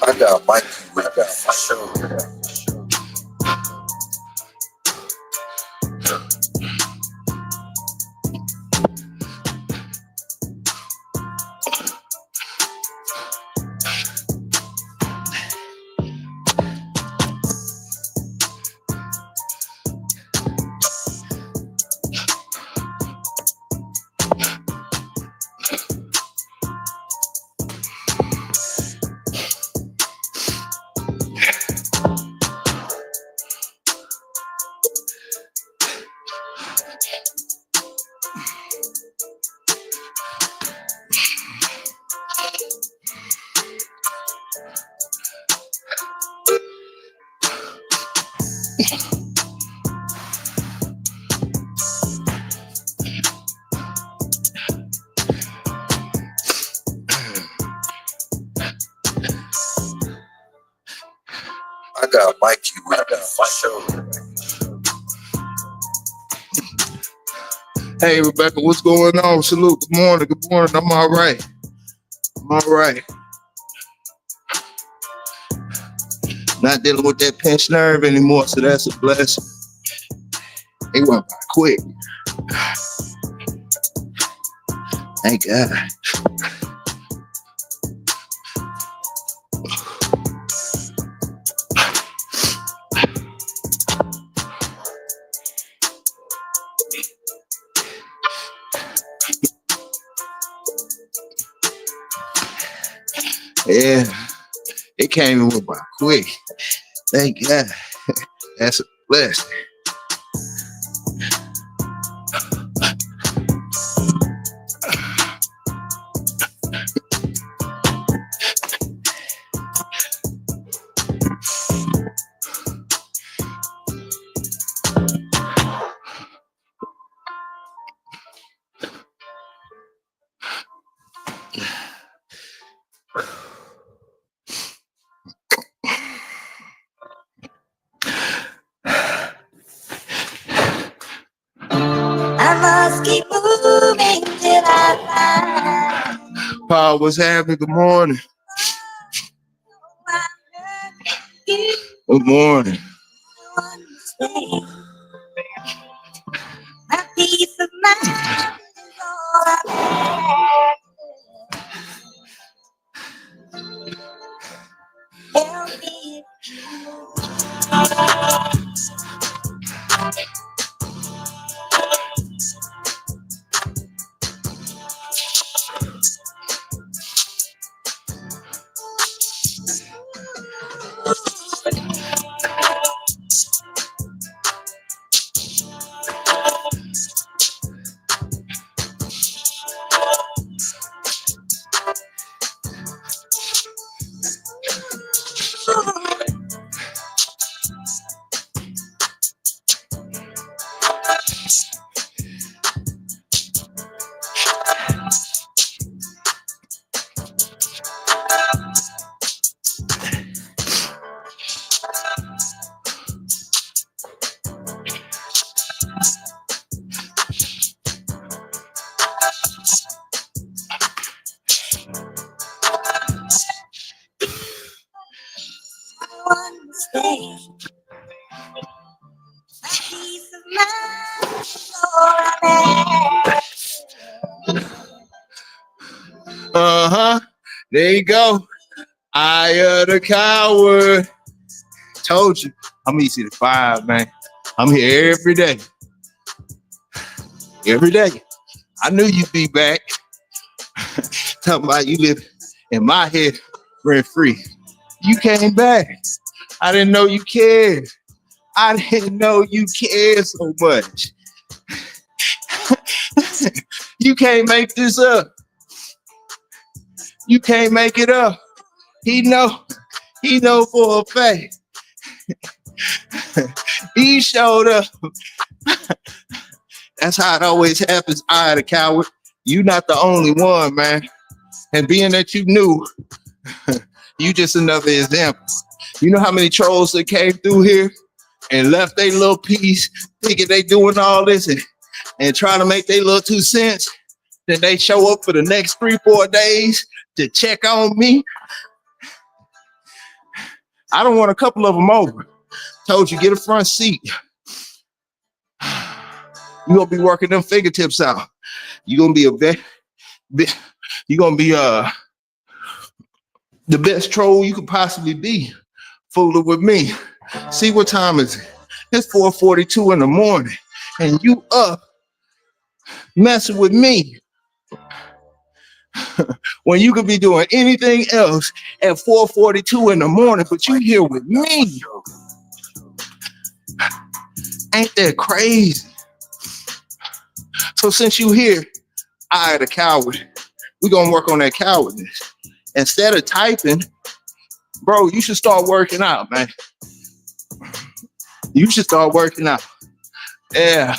I got Mikey with that for sure. I got Mikey with that for sure. Hey, Rebecca, what's going on? Salute. Good morning. Good morning. I'm all right. I'm all right. Not dealing with that pinched nerve anymore, so that's a blessing. It went by quick. Thank God. Yeah, it came and went by quick. Thank God. That's a blessing. I must keep moving till I find Paul, what's happening? Good morning. you. Good morning. My peace of mind is all I have. Help me. One mistake. My peace of mind is all I have. Uh-huh. There you go. I the coward. Told you. I'm easy to find, man. I'm here every day. Every day. I knew you'd be back. Talking about you live in my head rent free. You came back. I didn't know you cared. I didn't know you cared so much. You can't make this up. You can't make it up. He know for a fact. He showed up. That's how it always happens. I, the coward. You not the only one, man. And being that you knew, you just another example. You know how many trolls that came through here and left their little piece, thinking they doing all this and trying to make their little 2 cents. Then they show up for the next 3-4 days to check on me. I don't want a couple of them over. Told you, get a front seat. You're gonna be working them fingertips out. You're gonna be you're gonna be the best troll you could possibly be. Fooling with me. See, what time is it? It's 4:42 in the morning, and you up messing with me when you could be doing anything else at 4:42 in the morning, but you here with me. Ain't that crazy? So since you here, I the coward, we're gonna work on that cowardness. Instead of typing, bro, you should start working out, man. You should start working out. Yeah.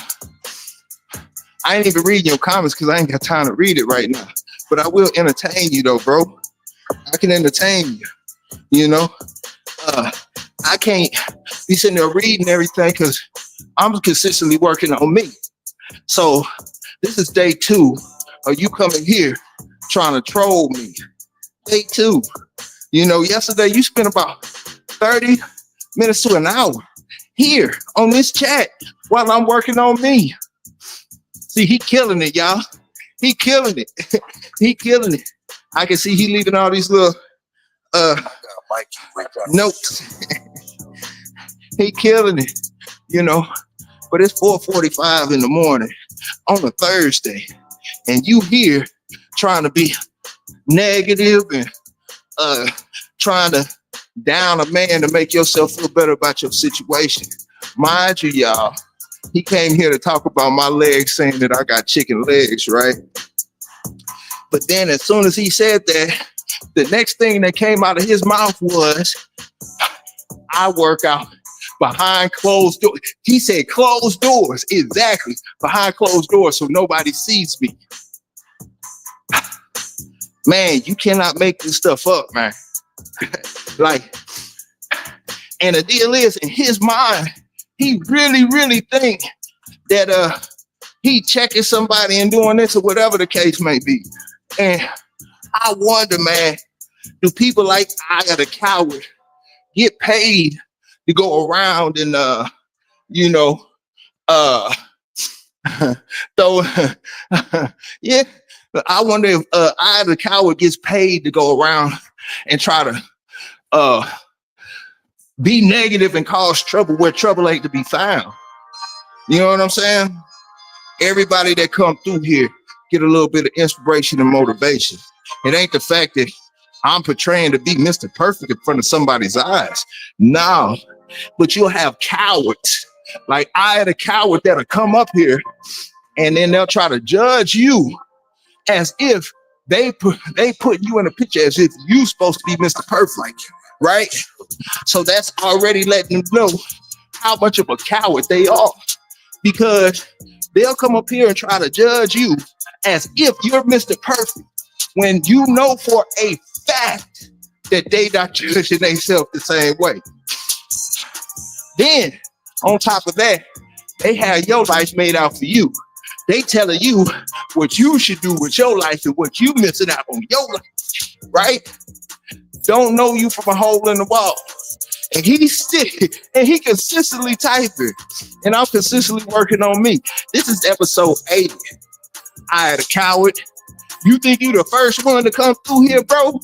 I ain't even reading your comments because I ain't got time to read it right now. But I will entertain you though, bro. I can entertain you, you know? I can't be sitting there reading everything because I'm consistently working on me. So this is day 2 of you coming here trying to troll me. Day 2. You know, yesterday you spent about 30 minutes to an hour here on this chat while I'm working on me. See, he killing it, y'all. He killing it. He killing it. I can see he leaving all these little notes. He killing it, you know. But it's 4:45 in the morning on a Thursday, and you here trying to be negative and trying to down a man to make yourself feel better about your situation. Mind you, y'all, he came here to talk about my legs, saying that I got chicken legs, right? But then as soon as he said that, the next thing that came out of his mouth was, I work out behind closed doors. He said closed doors, exactly, behind closed doors, so nobody sees me. Man, you cannot make this stuff up, man. Like, and the deal is, in his mind, he really think that he checking somebody and doing this or whatever the case may be. And I wonder, man, do people like I the coward get paid to go around and you know, so yeah, I wonder if I the coward gets paid to go around and try to be negative and cause trouble where trouble ain't to be found. You know what I'm saying? Everybody that come through here get a little bit of inspiration and motivation. It ain't the fact that I'm portraying to be Mr. Perfect in front of somebody's eyes. No, but you'll have cowards like I the coward that'll come up here and then they'll try to judge you as if they put you in a picture as if you supposed to be Mr. Perfect, right? So that's already letting them know how much of a coward they are, because they'll come up here and try to judge you as if you're Mr. Perfect when you know for a fact that they not judging themselves the same way. Then on top of that, they have your life made out for you. They telling you what you should do with your life and what you missing out on your life, right? Don't know you from a hole in the wall. And he consistently typing, and I'm consistently working on me. This is episode 80. I the coward. You think you the first one to come through here, bro?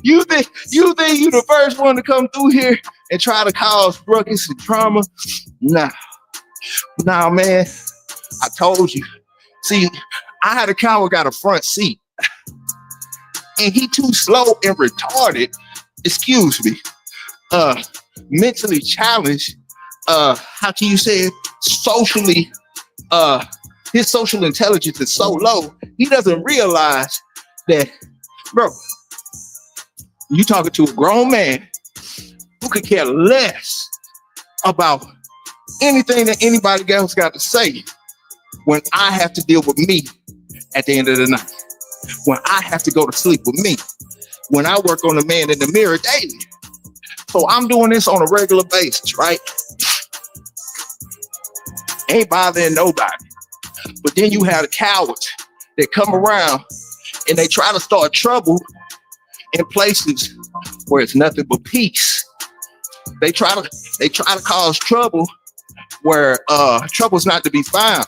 you think you the first one to come through here and try to cause ruckus and drama? Nah, man. I told you. See, I the coward got a front seat, and he too slow and retarded. Excuse me. Mentally challenged. How can you say it? Socially, his social intelligence is so low, he doesn't realize that, bro, you talking to a grown man who could care less about anything that anybody else got to say when I have to deal with me at the end of the night, when I have to go to sleep with me, when I work on the man in the mirror daily. So I'm doing this on a regular basis, right? Ain't bothering nobody. But then you have the cowards that come around and they try to start trouble in places where it's nothing but peace. They try to cause trouble where trouble's not to be found.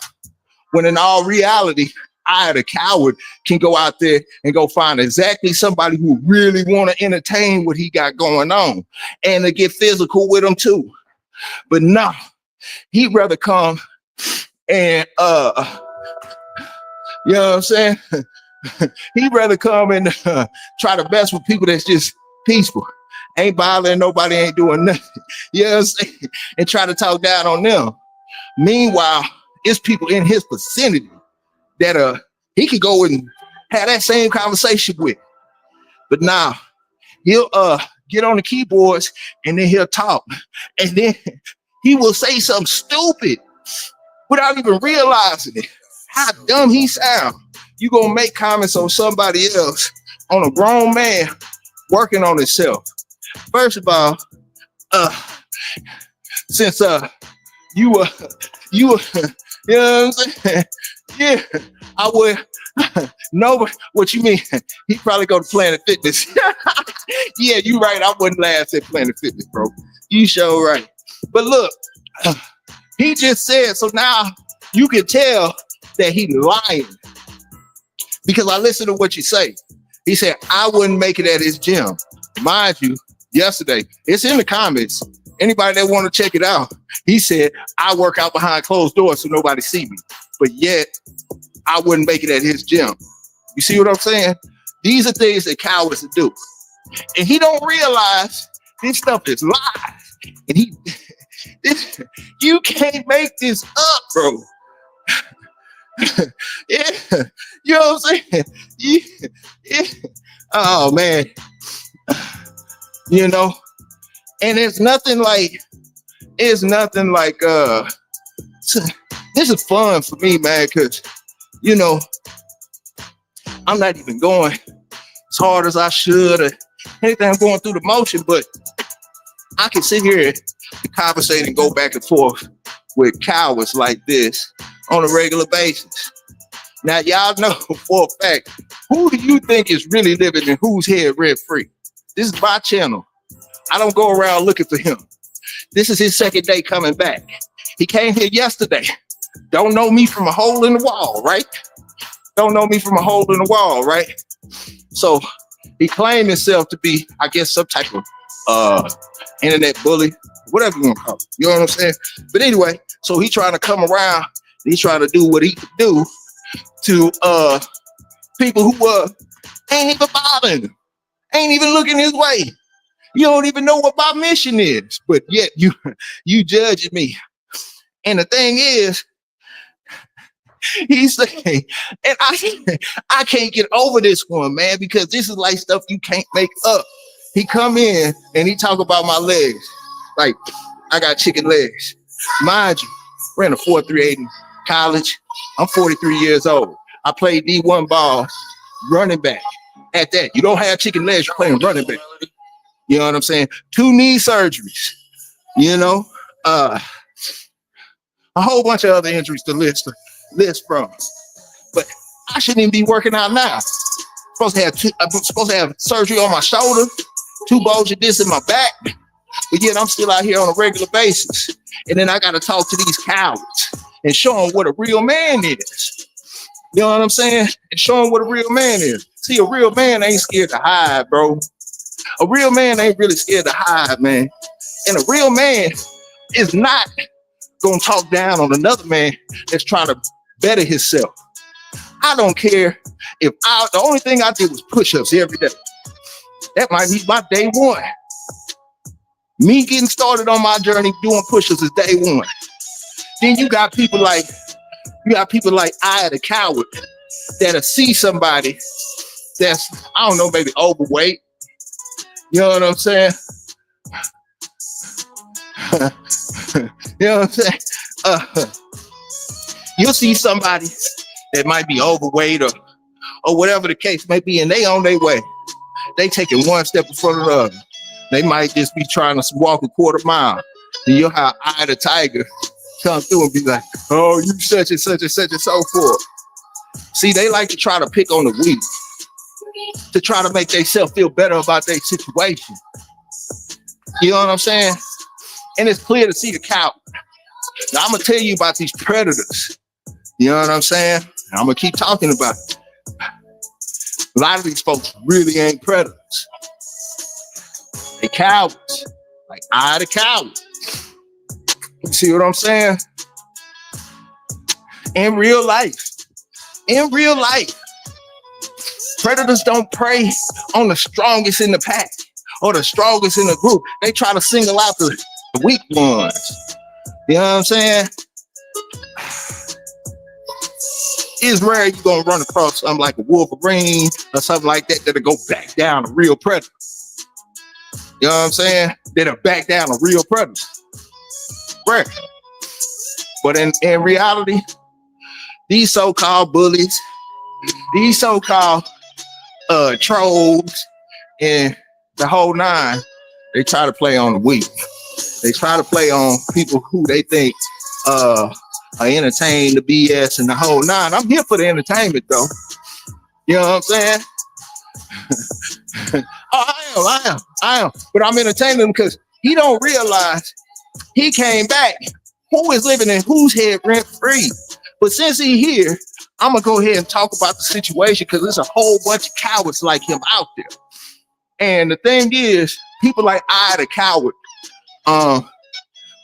When in all reality, I, the coward, can go out there and go find exactly somebody who really want to entertain what he got going on and to get physical with him too. But no, he'd rather come and you know what I'm saying? He'd rather come and try to mess with people that's just peaceful, ain't bothering nobody, ain't doing nothing. You know what I'm saying? And try to talk down on them. Meanwhile, it's people in his vicinity that he could go and have that same conversation with. But now he'll get on the keyboards and then he'll talk. And then he will say something stupid without even realizing it. How dumb he sound. You gonna make comments on somebody else, on a grown man working on himself. First of all, since you know what I'm saying? Yeah, I would know what you mean. He probably go to Planet Fitness. Yeah, you right. I wouldn't last at Planet Fitness, bro. You sure right. But look, he just said, so now you can tell that he lying. Because I listened to what you say. He said, I wouldn't make it at his gym. Mind you, yesterday, it's in the comments. Anybody that want to check it out, he said, I work out behind closed doors so nobody see me. But yet, I wouldn't make it at his gym. You see what I'm saying? These are things that cowards do. And he don't realize this stuff is lies. And you can't make this up, bro. Yeah, you know what I'm saying? Yeah. Oh man, you know, and it's nothing like this is fun for me, man, because you know I'm not even going as hard as I should or anything. I'm going through the motion, but I can sit here and conversate and go back and forth with cowards like this on a regular basis. Now, y'all know for a fact, who do you think is really living in whose head rent free? This is my channel. I don't go around looking for him. This is his second day coming back. He came here yesterday. Don't know me from a hole in the wall, right? Don't know me from a hole in the wall, right? So he claimed himself to be, I guess, some type of internet bully, whatever you want to call it. You know what I'm saying? But anyway, so he trying to come around. He's trying to do what he could do to people who ain't even bothering him, ain't even looking his way. You don't even know what my mission is, but yet you judging me. And the thing is, he's saying, and I can't get over this one, man, because this is like stuff you can't make up. He come in and he talk about my legs, like I got chicken legs. Mind you, ran a 4.38 in college. I'm 43 years old. I played D1 ball, running back. At that, you don't have chicken legs, you're playing running back. You know what I'm saying? 2 knee surgeries. You know, a whole bunch of other injuries to list from. But I shouldn't even be working out now. I'm supposed to have surgery on my shoulder, 2 bulging discs in my back. But yet I'm still out here on a regular basis. And then I got to talk to these cowards and show them what a real man is. You know what I'm saying? And show them what a real man is. See, a real man ain't scared to hide, bro. A real man ain't really scared to hide, man. And a real man is not going to talk down on another man that's trying to better himself. I don't care if the only thing I did was push-ups every day. That might be my day one. Me getting started on my journey doing push-ups is day one. Then you got people like I, the coward, that'll see somebody that's, I don't know, maybe overweight. You know what I'm saying? You know what I'm saying? You'll see somebody that might be overweight or whatever the case may be, and they on their way. They taking one step in front of the other. They might just be trying to walk a quarter mile. And you'll have Eye the Tiger come through and be like, oh, you such and such and such and so forth. See, they like to try to pick on the weak. to try to make themselves feel better about their situation. You know what I'm saying? And it's clear to see the coward. Now I'm gonna tell you about these predators. You know what I'm saying? I'm gonna keep talking about it. A lot of these folks really ain't predators. They cowards. Like I the coward. You see what I'm saying? In real life, predators don't prey on the strongest in the pack or the strongest in the group. They try to single out the weak ones. You know what I'm saying? It's rare you're gonna run across something like a Wolverine or something like that that'll go back down a real predator. You know what I'm saying? That'll back down a real predator. Rare. But in reality, these so-called bullies, these so-called trolls, and the whole nine, they try to play on the weak. They try to play on people who they think are entertain the BS and the whole nine. I'm here for the entertainment though. You know what I'm saying? Oh, I am. But I'm entertaining him because he don't realize he came back. Who is living in whose head rent free? But since he here, I'm gonna go ahead and talk about the situation because there's a whole bunch of cowards like him out there. And the thing is, people like I, the coward,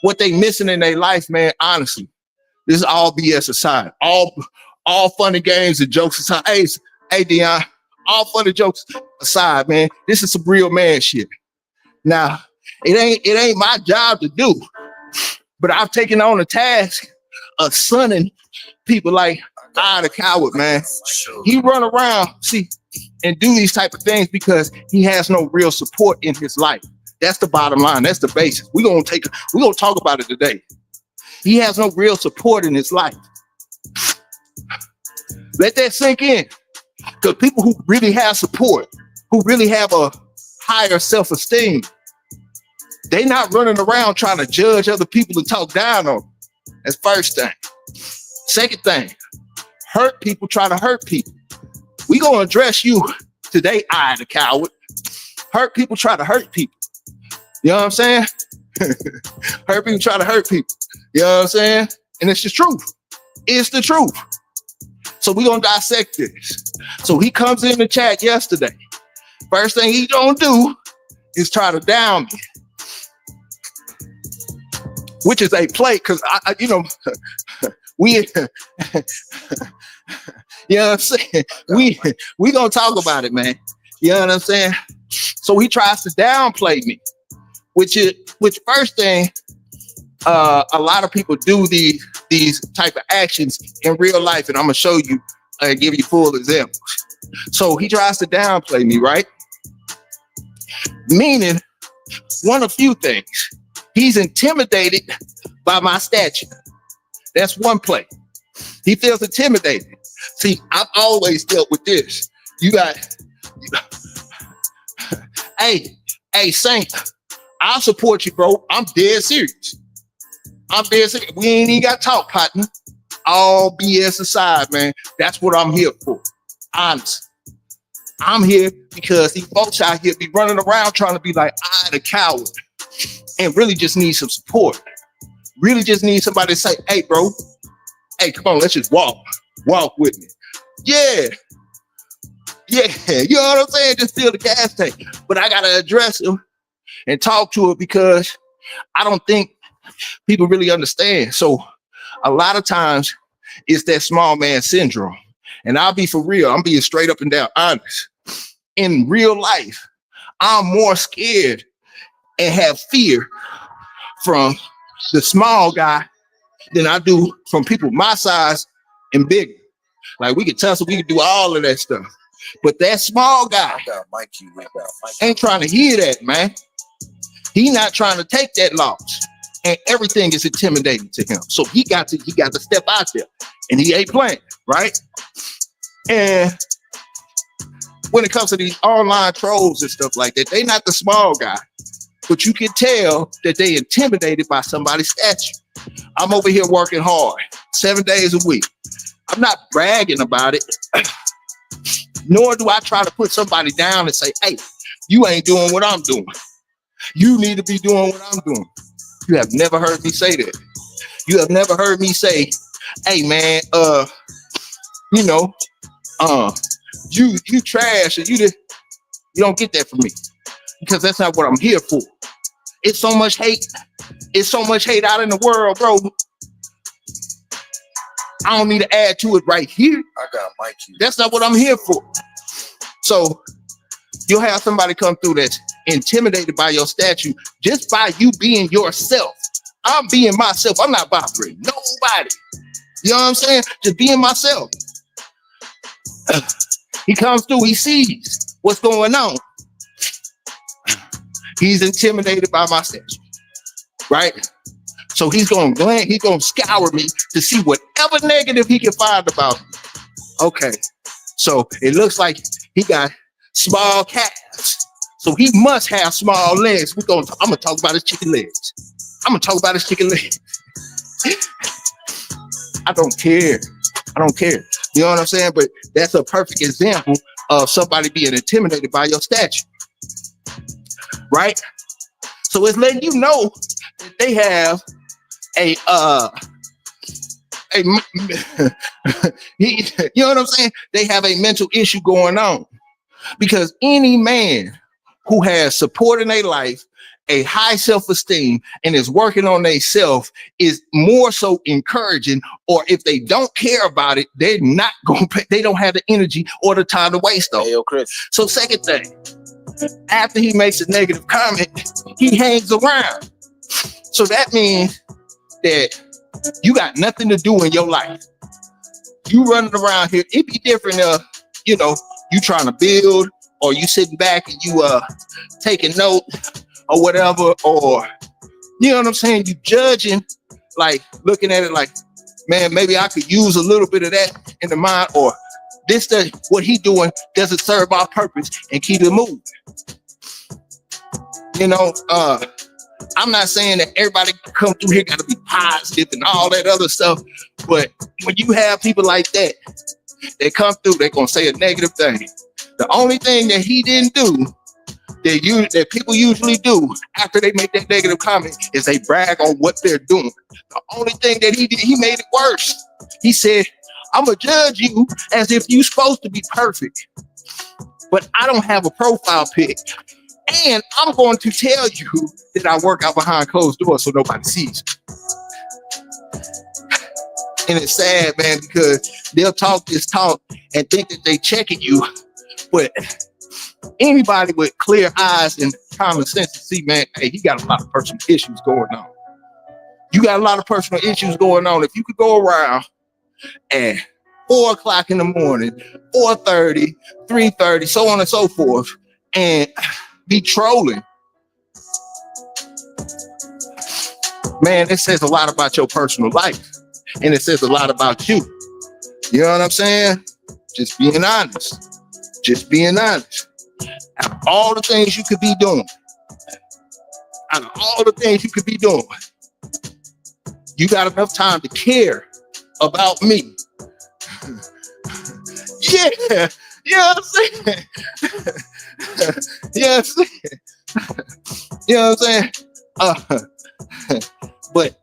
what they missing in their life, man, honestly, this is all BS aside. All funny games and jokes aside. Hey, Dion, all funny jokes aside, man, this is some real man shit. Now, it ain't my job to do, but I've taken on the task of sunning people like I, the coward, man. He run around, see, and do these type of things because he has no real support in his life. That's the bottom line. That's the basis. We're gonna talk about it today. He has no real support in his life. Let that sink in. Because people who really have support, who really have a higher self-esteem, they not running around trying to judge other people and talk down on them. That's first thing. Second thing, hurt people try to hurt people. We gonna address you today, I, the coward. Hurt people try to hurt people. You know what I'm saying? Hurt people try to hurt people. You know what I'm saying? And it's the truth. It's the truth. So we're gonna dissect this. So he comes in the chat yesterday. First thing he don't do is try to down me, which is a play because we you know what I'm saying? We gonna talk about it, man. You know what I'm saying? So he tries to downplay me, which first thing, a lot of people do these type of actions in real life, and I'm gonna show you and give you full examples. So he tries to downplay me, right? Meaning one of few things. He's intimidated by my stature. That's one play. He feels intimidated. See, I've always dealt with this. Hey, Saint, I'll support you, bro. I'm dead serious. We ain't even got to talk, partner. All BS aside, man. That's what I'm here for. Honest. I'm here because these folks out here be running around trying to be like I, the coward, and really just need some support. Really just need somebody to say, hey, bro, hey, come on, let's just walk with me. Yeah, you know what I'm saying? Just fill the gas tank. But I got to address him and talk to it because I don't think people really understand. So a lot of times it's that small man syndrome. And I'll be for real. I'm being straight up and down honest. In real life, I'm more scared and have fear from the small guy than I do from people my size and bigger. Like we can tussle, we can do all of that stuff. But that small guy ain't trying to hear that, man. He not trying to take that loss. And everything is intimidating to him. So he got to step out there. And he ain't playing, right? And when it comes to these online trolls and stuff like that, they not the small guy. But you can tell that they intimidated by somebody's stature. I'm over here working hard, 7 days a week. I'm not bragging about it, Nor do I try to put somebody down and say, hey, you ain't doing what I'm doing. You need to be doing what I'm doing. You have never heard me say that. You have never heard me say, hey man, you know, you trash and you don't get that from me. Because that's not what I'm here for. It's so much hate. It's so much hate out in the world, bro. I don't need to add to it right here. I got Mikey. That's not what I'm here for. So you'll have somebody come through that's intimidated by your statue just by you being yourself. I'm being myself. I'm not bothering nobody. You know what I'm saying? Just being myself. He comes through, he sees what's going on. He's intimidated by my statue, right? So he's gonna scour me to see whatever negative he can find about me. Okay, so it looks like he got small calves, so he must have small legs. I'm gonna talk about his chicken legs. I'm gonna talk about his chicken legs. I don't care. You know what I'm saying? But that's a perfect example of somebody being intimidated by your statue, right? So it's letting you know that they have you know what I'm saying? They have a mental issue going on, because any man who has support in their life, a high self-esteem, and is working on themselves is more so encouraging. Or if they don't care about it, they're not going to, they don't have the energy or the time to waste on. Hey, yo, Chris. So second thing, after he makes a negative comment, he hangs around. So that means that you got nothing to do in your life. You running around here, it'd be different you know, you trying to build, or you sitting back and you taking note or whatever, or you know what I'm saying, you judging, like looking at it like, man, maybe I could use a little bit of that in the mind, or what he doing doesn't serve our purpose, and keep it moving. You know, I'm not saying that everybody come through here got to be positive and all that other stuff, but when you have people like that, they come through, they're gonna say a negative thing. The only thing that he didn't do that people usually do after they make that negative comment is they brag on what they're doing. The only thing that he did, he made it worse. He said, I'm gonna judge you as if you're supposed to be perfect, but I don't have a profile pic, and I'm going to tell you that I work out behind closed doors so nobody sees me. And it's sad, man, because they'll talk this talk and think that they checking you, but anybody with clear eyes and common sense to see, man, hey, he got a lot of personal issues going on. You got a lot of personal issues going on. If you could go around at 4 o'clock in the morning, 4:30, 3:30, so on and so forth, and be trolling, man, it says a lot about your personal life, and it says a lot about you. You know what I'm saying? Just being honest. Just being honest. Out of all the things you could be doing, you got enough time to care about me. Yeah, you know what I'm saying? You know what I'm saying? But,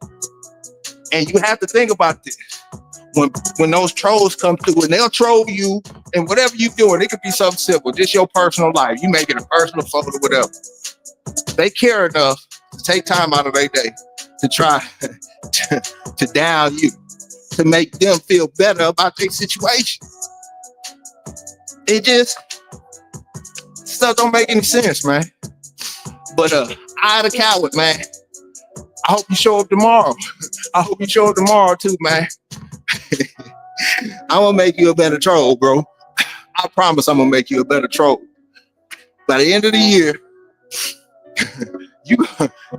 and you have to think about this. When those trolls come through and they'll troll you and whatever you're doing, it could be something simple, just your personal life. You make it a personal photo, whatever. They care enough to take time out of their day to try to down you, to make them feel better about their situation. It just, stuff don't make any sense, man. But I the coward, man. I hope you show up tomorrow. I hope you show up tomorrow too, man. I'm gonna make you a better troll, bro. I promise I'm gonna make you a better troll. By the end of the year,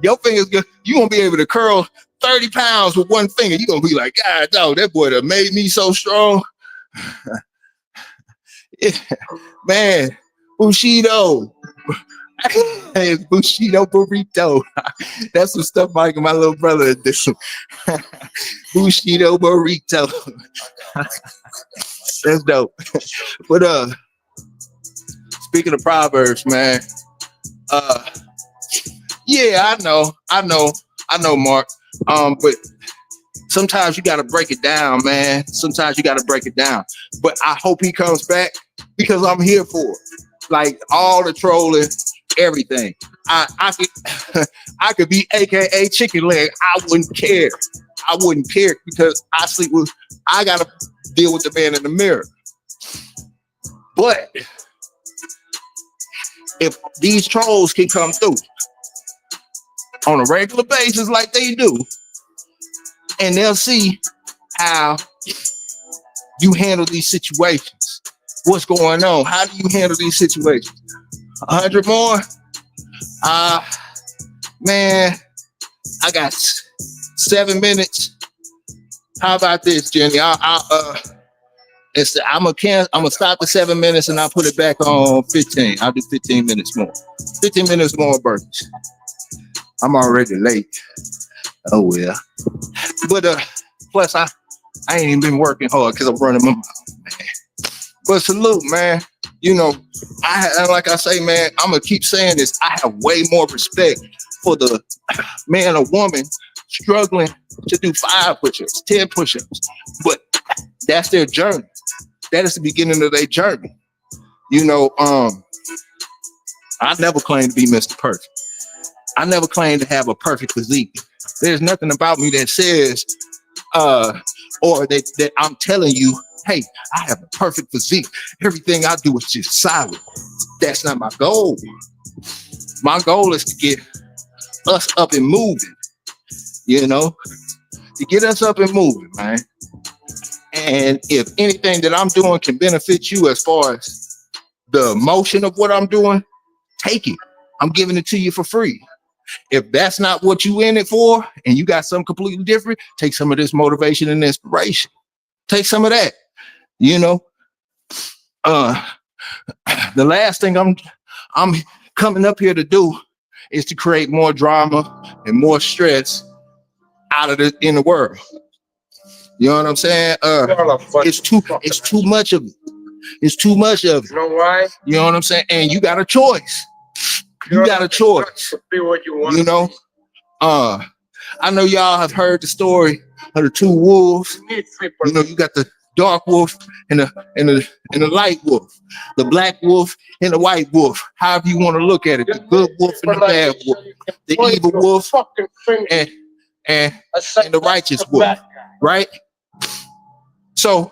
your fingers good. You gonna be able to curl 30 pounds with one finger. You gonna be like, God, dog, that boy done made me so strong. Yeah, man, Bushido. Hey, Bushido burrito. That's some stuff Mike and my little brother do. Bushido burrito. That's dope. But speaking of Proverbs, man. Yeah, I know, Mark. But sometimes you got to break it down, man. Sometimes you got to break it down. But I hope he comes back because I'm here for it. Like all the trolling, everything. I could I could be AKA chicken leg. I wouldn't care. I wouldn't care because I gotta deal with the man in the mirror. But if these trolls can come through on a regular basis like they do, and they'll see how you handle these situations, what's going on, how do you handle these situations? 100 more? Man, I got 7 minutes. How about this, Jenny? I'm gonna stop the 7 minutes and I'll put it back on 15. I'll do 15 minutes more. 15 minutes more, birthdays. I'm already late. Oh well. But plus I ain't even been working hard because I'm running my mouth, man. But salute, man. You know, like I say, man, I'm gonna keep saying this. I have way more respect for the man or woman struggling to do 5 push-ups, 10 push-ups. But that's their journey. That is the beginning of their journey. You know, I never claimed to be Mr. Perfect. I never claimed to have a perfect physique. There's nothing about me that says, or that I'm telling you, hey, I have a perfect physique. Everything I do is just solid. That's not my goal. My goal is to get us up and moving, you know, to get us up and moving, man. And if anything that I'm doing can benefit you as far as the motion of what I'm doing, take it. I'm giving it to you for free. If that's not what you in it for and you got something completely different, take some of this motivation and inspiration. Take some of that, you know. The last thing I'm coming up here to do is to create more drama and more stress out of in the world. You know what I'm saying? It's too much of it. It's too much of it. You know why? You know what I'm saying? And you got a choice. You got a choice. Be what you want. You know? I know y'all have heard the story of the 2 wolves. You know, you got the dark wolf and the light wolf, the black wolf and the white wolf. However you want to look at it, the good wolf and the bad wolf, the evil wolf and the righteous wolf, right? So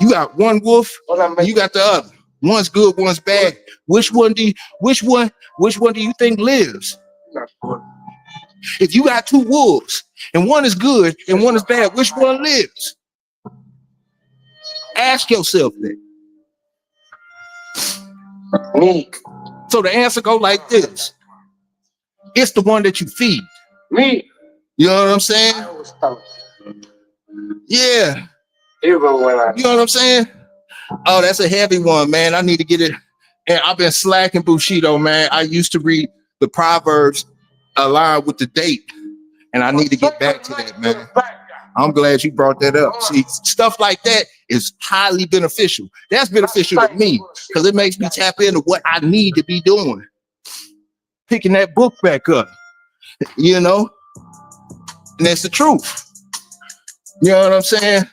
you got one wolf, and you got the other. One's good, one's bad. Which one do you think lives? If you got 2 wolves and one is good and one is bad, which one lives? Ask yourself that. Me. So the answer go like this. It's the one that you feed. Me. You know what I'm saying? I always thought. Yeah. Even when You know what I'm saying? Oh, that's a heavy one, man. I need to get it. And I've been slacking Bushido, man. I used to read the Proverbs aligned with the date. And I need to get back to that, man. I'm glad you brought that up. See, stuff like that is highly beneficial. That's beneficial to me because it makes me tap into what I need to be doing. Picking that book back up, you know? And that's the truth. You know what I'm saying?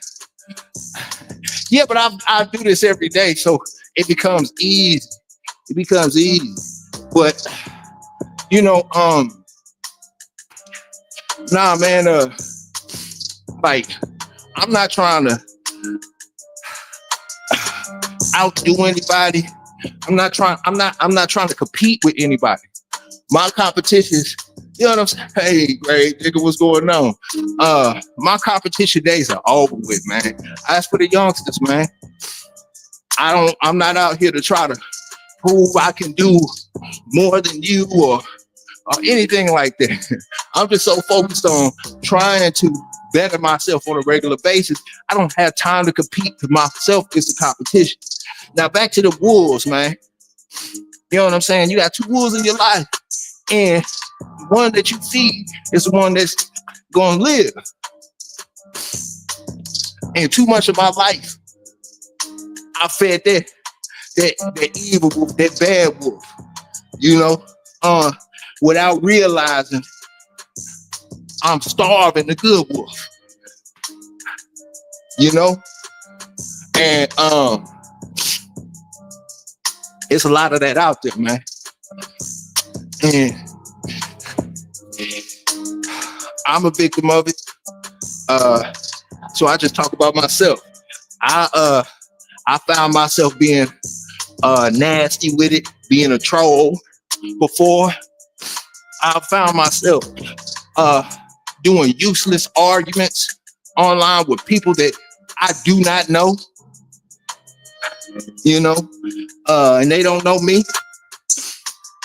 Yeah, but I do this every day, so it becomes easy. It becomes easy. But you know, nah, man, like I'm not trying to outdo anybody. I'm not trying to compete with anybody. My competitions, you know what I'm saying? Hey, great nigga, what's going on? My competition days are over with, man. As for the youngsters, man, I'm not out here to try to prove I can do more than you or anything like that. I'm just so focused on trying to better myself on a regular basis. I don't have time to compete with myself. It's a competition. Now back to the wolves, man. You know what I'm saying? You got 2 wolves in your life, and one that you feed is the one that's gonna live. And too much of my life, I fed that that evil wolf, that bad wolf, you know, without realizing I'm starving the good wolf, you know, and it's a lot of that out there, man, and I'm a victim of it. So I just talk about myself. I found myself being nasty with it, being a troll before. I found myself doing useless arguments online with people that I do not know, you know, and they don't know me.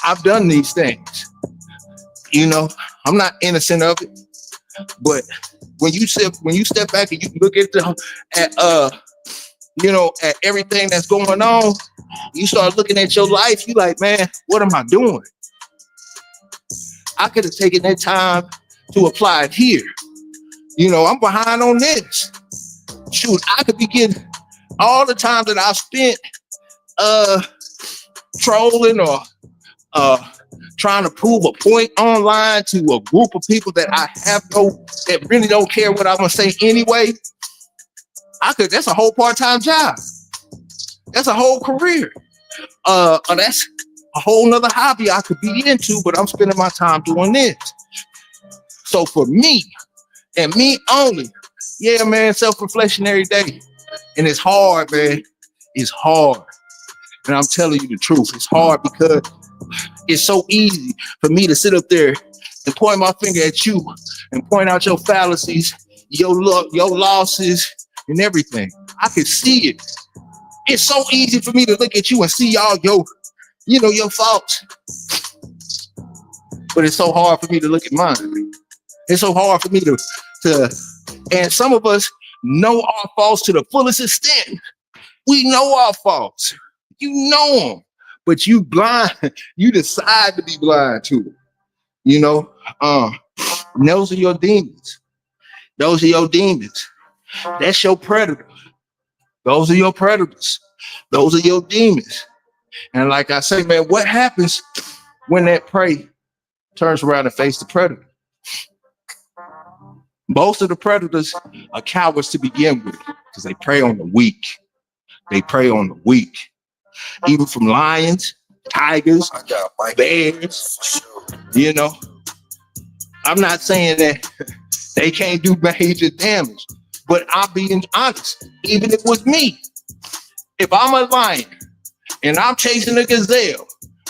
I've done these things, you know. I'm not innocent of it, but when you step back and you look at you know, at everything that's going on, you start looking at your life. You like, man, what am I doing? I could have taken that time to apply it here. You know, I'm behind on this. Shoot, I could be getting all the time that I've spent trolling or trying to prove a point online to a group of people that that really don't care what I'm gonna say anyway. That's a whole part-time job. That's a whole career. That's a whole nother hobby I could be into, but I'm spending my time doing this. So for me, and me only, yeah, man, self-reflection every day. And it's hard, man. It's hard. And I'm telling you the truth. It's hard because it's so easy for me to sit up there and point my finger at you and point out your fallacies, your losses, and everything. I can see it. It's so easy for me to look at you and see all your faults. But it's so hard for me to look at mine. It's so hard for me to and some of us know our faults to the fullest extent. We know our faults. You know them, but you blind. You decide to be blind to it. You know, those are your demons. Those are your demons. That's your predator. Those are your predators. Those are your demons. And like I say, man, what happens when that prey turns around and faces the predator? Most of the predators are cowards to begin with because they prey on the weak. They prey on the weak. Even from lions, tigers, bears, you know. I'm not saying that they can't do major damage, but I'm being honest. Even if it was me, if I'm a lion and I'm chasing a gazelle,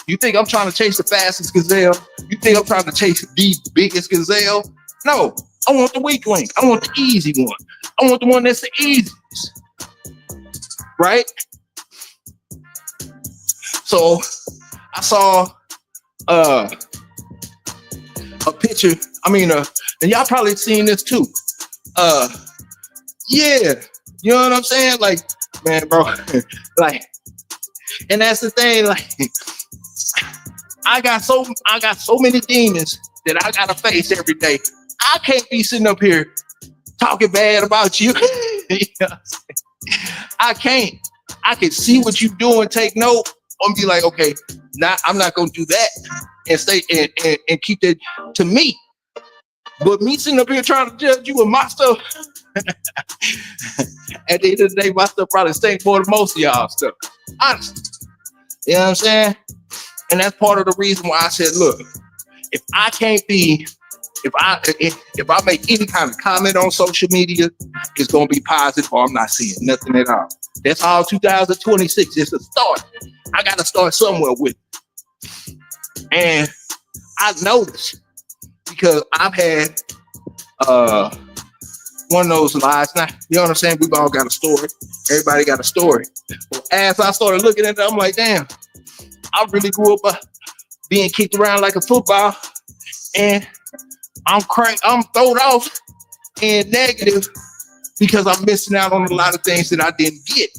you think I'm trying to chase the fastest gazelle? You think I'm trying to chase the biggest gazelle? No, I want the weak link. I want the easy one. I want the one that's the easiest. Right? So I saw a picture. And y'all probably seen this too. Yeah, you know what I'm saying? Like, man, bro, like, and that's the thing. Like, I got so many demons that I gotta face every day. I can't be sitting up here talking bad about you. You know what I'm saying? I can't. I can see what you do and take note and be like, okay, I'm not gonna do that and stay and keep that to me. But me sitting up here trying to judge you with my stuff, at the end of the day, my stuff probably stinks more than most of y'all stuff. Honestly. You know what I'm saying? And that's part of the reason why I said, look, if I make any kind of comment on social media, it's gonna be positive or I'm not seeing nothing at all. That's all 2026. It's a start. I gotta start somewhere with it. And I noticed because I've had one of those lives. Now, you know what I'm saying? We've all got a story. Everybody got a story. But as I started looking at it, I'm like, damn, I really grew up being kicked around like a football, and I'm thrown off and negative because I'm missing out on a lot of things that I didn't get.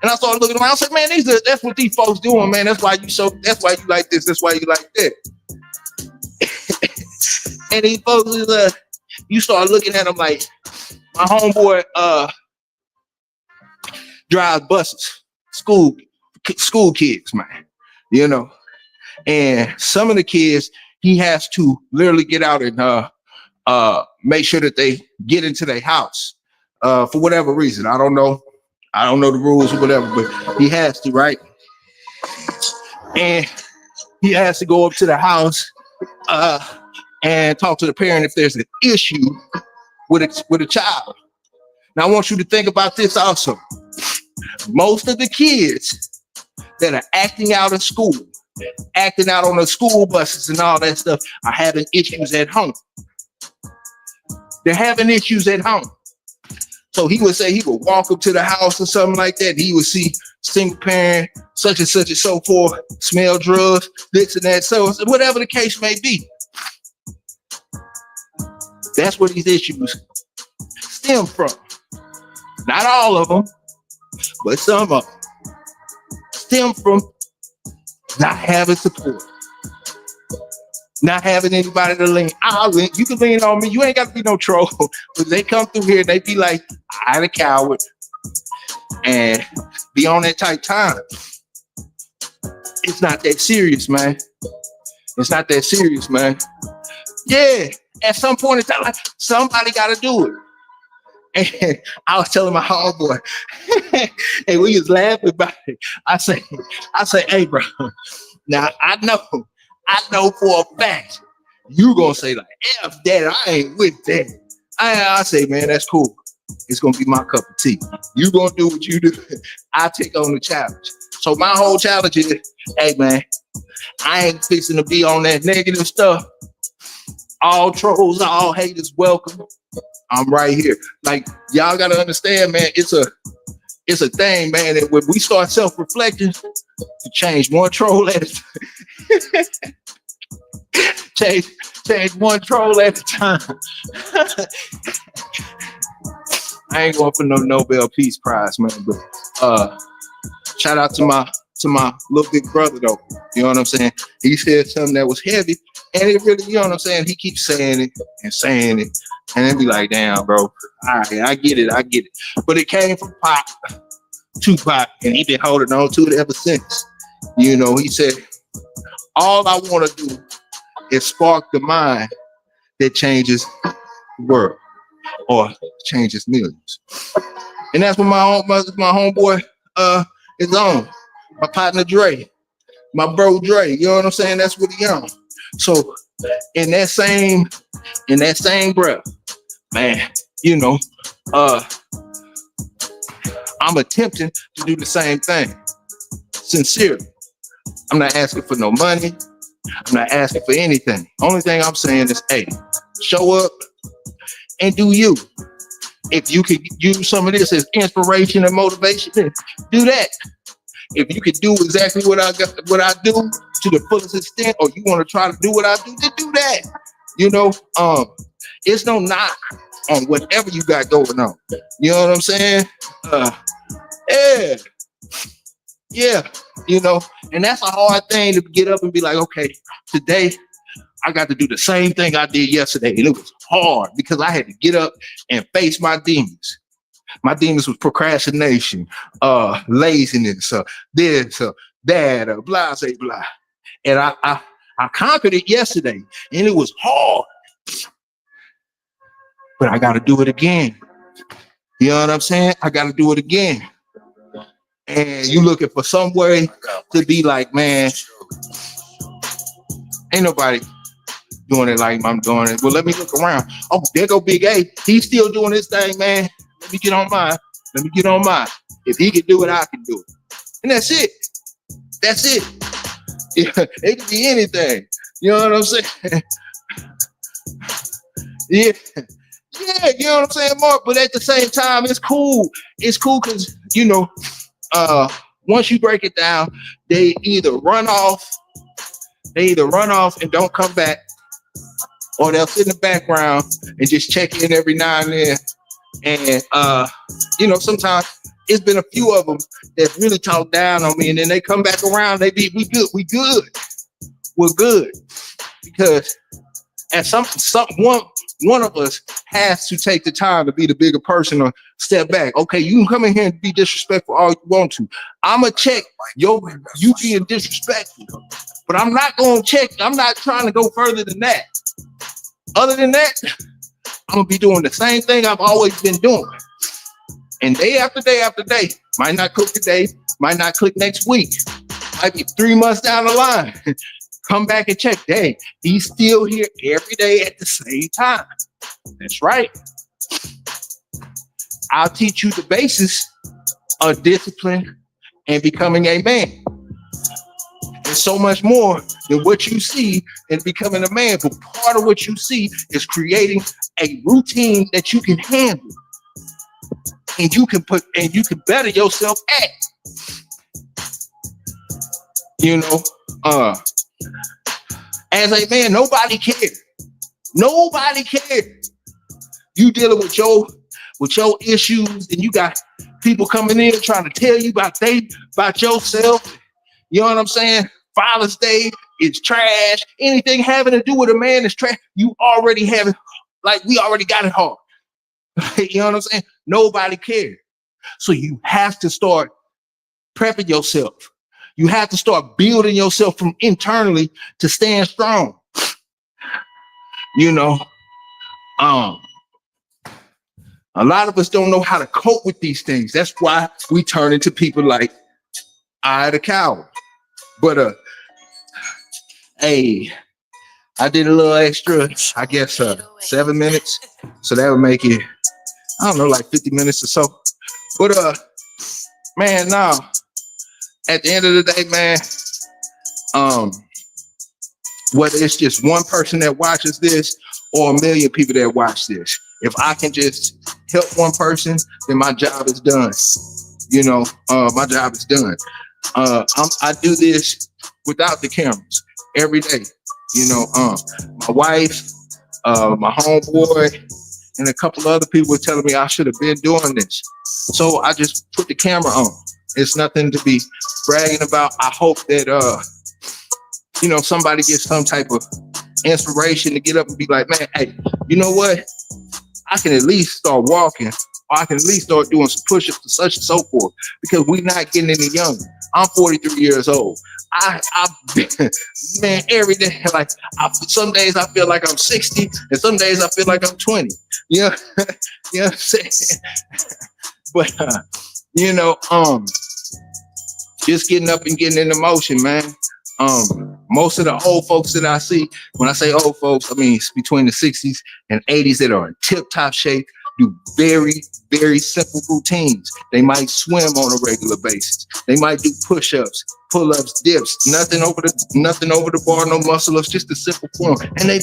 And I started looking around. I said, man, that's what these folks doing, man. That's why you like this. That's why you like that. And these folks you start looking at them like, my homeboy drives buses, school, school kids, man, you know. And some of the kids, he has to literally get out and make sure that they get into their house for whatever reason. I don't know the rules or whatever, but he has to, right? And he has to go up to the house and talk to the parent if there's an issue with a child. Now, I want you to think about this also. Most of the kids that are acting out in school, acting out on the school buses and all that stuff, are having issues at home. They're having issues at home. So he would say he would walk up to the house or something like that. He would see single parent, such and such and so forth, smell drugs, this and that, so whatever the case may be. That's where these issues stem from. Not all of them, but some of them stem from not having support. Not having anybody to lean. You can lean on me. You ain't got to be no troll. But they come through here and they be like, I'm a coward. And be on that tight time. It's not that serious, man. It's not that serious, man. Yeah, at some point in time, like, somebody got to do it. And I was telling my homeboy, and we was laughing about it. I say, hey, bro, now I know for a fact you gonna say like, F that, I ain't with that. I say, man, that's cool. It's gonna be my cup of tea. You gonna do what you do. I take on the challenge. So my whole challenge is, hey, man, I ain't fixing to be on that negative stuff. All trolls, all haters, welcome. I'm right here. Like, y'all gotta understand, man, it's a thing, man, that when we start self-reflecting, to change one troll at a time. change one troll at a time. I ain't going for no Nobel Peace Prize, man, but shout out to my little big brother though. You know what I'm saying? He said something that was heavy, and it really, you know what I'm saying? He keeps saying it and saying it, and then be like, damn, bro, all right, I get it. But it came from Pop, Tupac, and he been holding on to it ever since. You know, he said, all I want to do is spark the mind that changes the world or changes millions. And that's what my homeboy is on. My partner Dre, my bro Dre, you know what I'm saying? That's what he on. So in that same breath, man, you know, I'm attempting to do the same thing. Sincerely. I'm not asking for no money. I'm not asking for anything. Only thing I'm saying is, hey, show up and do you. If you could use some of this as inspiration and motivation, then do that. If you could do exactly what I do to the fullest extent, or you want to try to do what I do, then do that. You know, it's no knock on whatever you got going on. You know what I'm saying? Yeah, you know, and that's a hard thing to get up and be like, okay, today I got to do the same thing I did yesterday. And it was hard because I had to get up and face my demons. My demons was procrastination, laziness, this, that, blah, say blah. And I conquered it yesterday, and it was hard. But I got to do it again. You know what I'm saying? I got to do it again. And you looking for some way to be like, man, ain't nobody doing it like I'm doing it. Well, let me look around. Oh, there go Big A. He's still doing his thing, man. Let me get on mine. If he can do it, I can do it. And that's it. Yeah, it could be anything. You know what I'm saying? Yeah, you know what I'm saying, Mark? But at the same time, it's cool. It's cool because, you know, once you break it down, they either run off and don't come back, or they'll sit in the background and just check in every now and then. And you know, sometimes it's been a few of them that really talk down on me, and then they come back around. We're good, because at one of us has to take the time to be the bigger person or step back. Okay, you can come in here and be disrespectful all you want to. I'm going to check you being disrespectful, but I'm not going to check. I'm not trying to go further than that. Other than that, I'm going to be doing the same thing I've always been doing. And day after day after day, might not click today, might not click next week, might be 3 months down the line. Come back and check. Hey, he's still here every day at the same time. That's right. I'll teach you the basis of discipline and becoming a man. There's so much more than what you see in becoming a man. But part of what you see is creating a routine that you can handle. And you can better yourself at. You know, as a man, nobody cares. Nobody cares. You dealing with your issues, and you got people coming in trying to tell you about yourself. You know what I'm saying? Father's Day is trash. Anything having to do with a man is trash. You already have it, like we already got it hard. You know what I'm saying? Nobody cares. So you have to start prepping yourself. You have to start building yourself from internally to stand strong. You know, a lot of us don't know how to cope with these things. That's why we turn into people like I the Coward. But hey, I did a little extra, I guess 7 minutes. So that would make it, I don't know, like 50 minutes or so. But man, now at the end of the day, man, whether it's just one person that watches this or a million people that watch this, if I can just help one person, then my job is done. You know, my job is done. I do this without the cameras every day. You know, my wife, my homeboy, and a couple of other people were telling me I should have been doing this. So I just put the camera on. It's nothing to be bragging about. I hope that, you know, somebody gets some type of inspiration to get up and be like, man, hey, you know what? I can at least start walking, or I can at least start doing some push-ups and such and so forth, because we're not getting any younger. I'm 43 years old. I've been, man, every day, like some days I feel like I'm 60 and some days I feel like I'm 20. You know, you know what I'm saying? But, you know, just getting up and getting into motion, man. Most of the old folks that I see, when I say old folks, I mean it's between the 60s and 80s that are in tip-top shape, do very, very simple routines. They might swim on a regular basis. They might do push-ups, pull-ups, dips, nothing over the bar, no muscle-ups, just a simple form. And they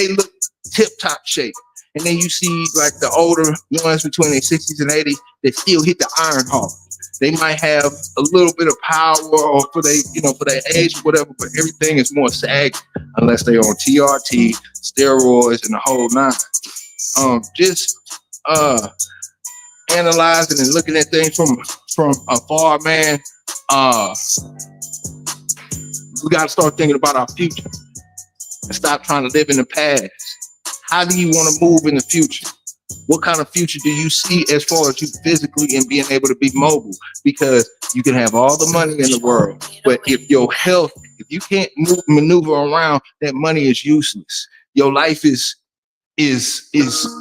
look tip-top shape. And then you see like the older ones between their 60s and 80s, they still hit the iron hard. They might have a little bit of power or for their age or whatever, but everything is more saggy unless they're on TRT, steroids, and the whole nine. Just analyzing and looking at things from afar, man. We got to start thinking about our future and stop trying to live in the past. How do you want to move in the future? What kind of future do you see as far as you physically and being able to be mobile? Because you can have all the money in the world, but if your health, if you can't maneuver around, that money is useless. Your life is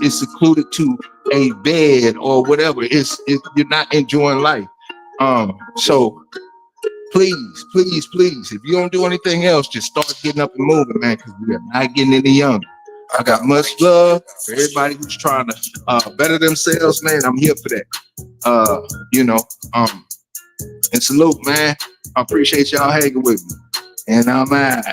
secluded to a bed or whatever. You're not enjoying life. So please, if you don't do anything else, just start getting up and moving, man, because we are not getting any younger. I got much love for everybody who's trying to better themselves, man. I'm here for that. You know, and salute, man. I appreciate y'all hanging with me. And I'm out.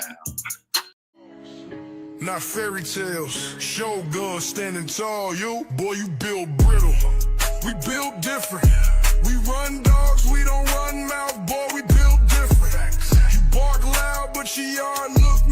Not fairy tales, Shogun standing tall. You, boy, you build brittle. We build different. We run dogs, we don't run mouth, boy, we build different. You bark loud, but your yard look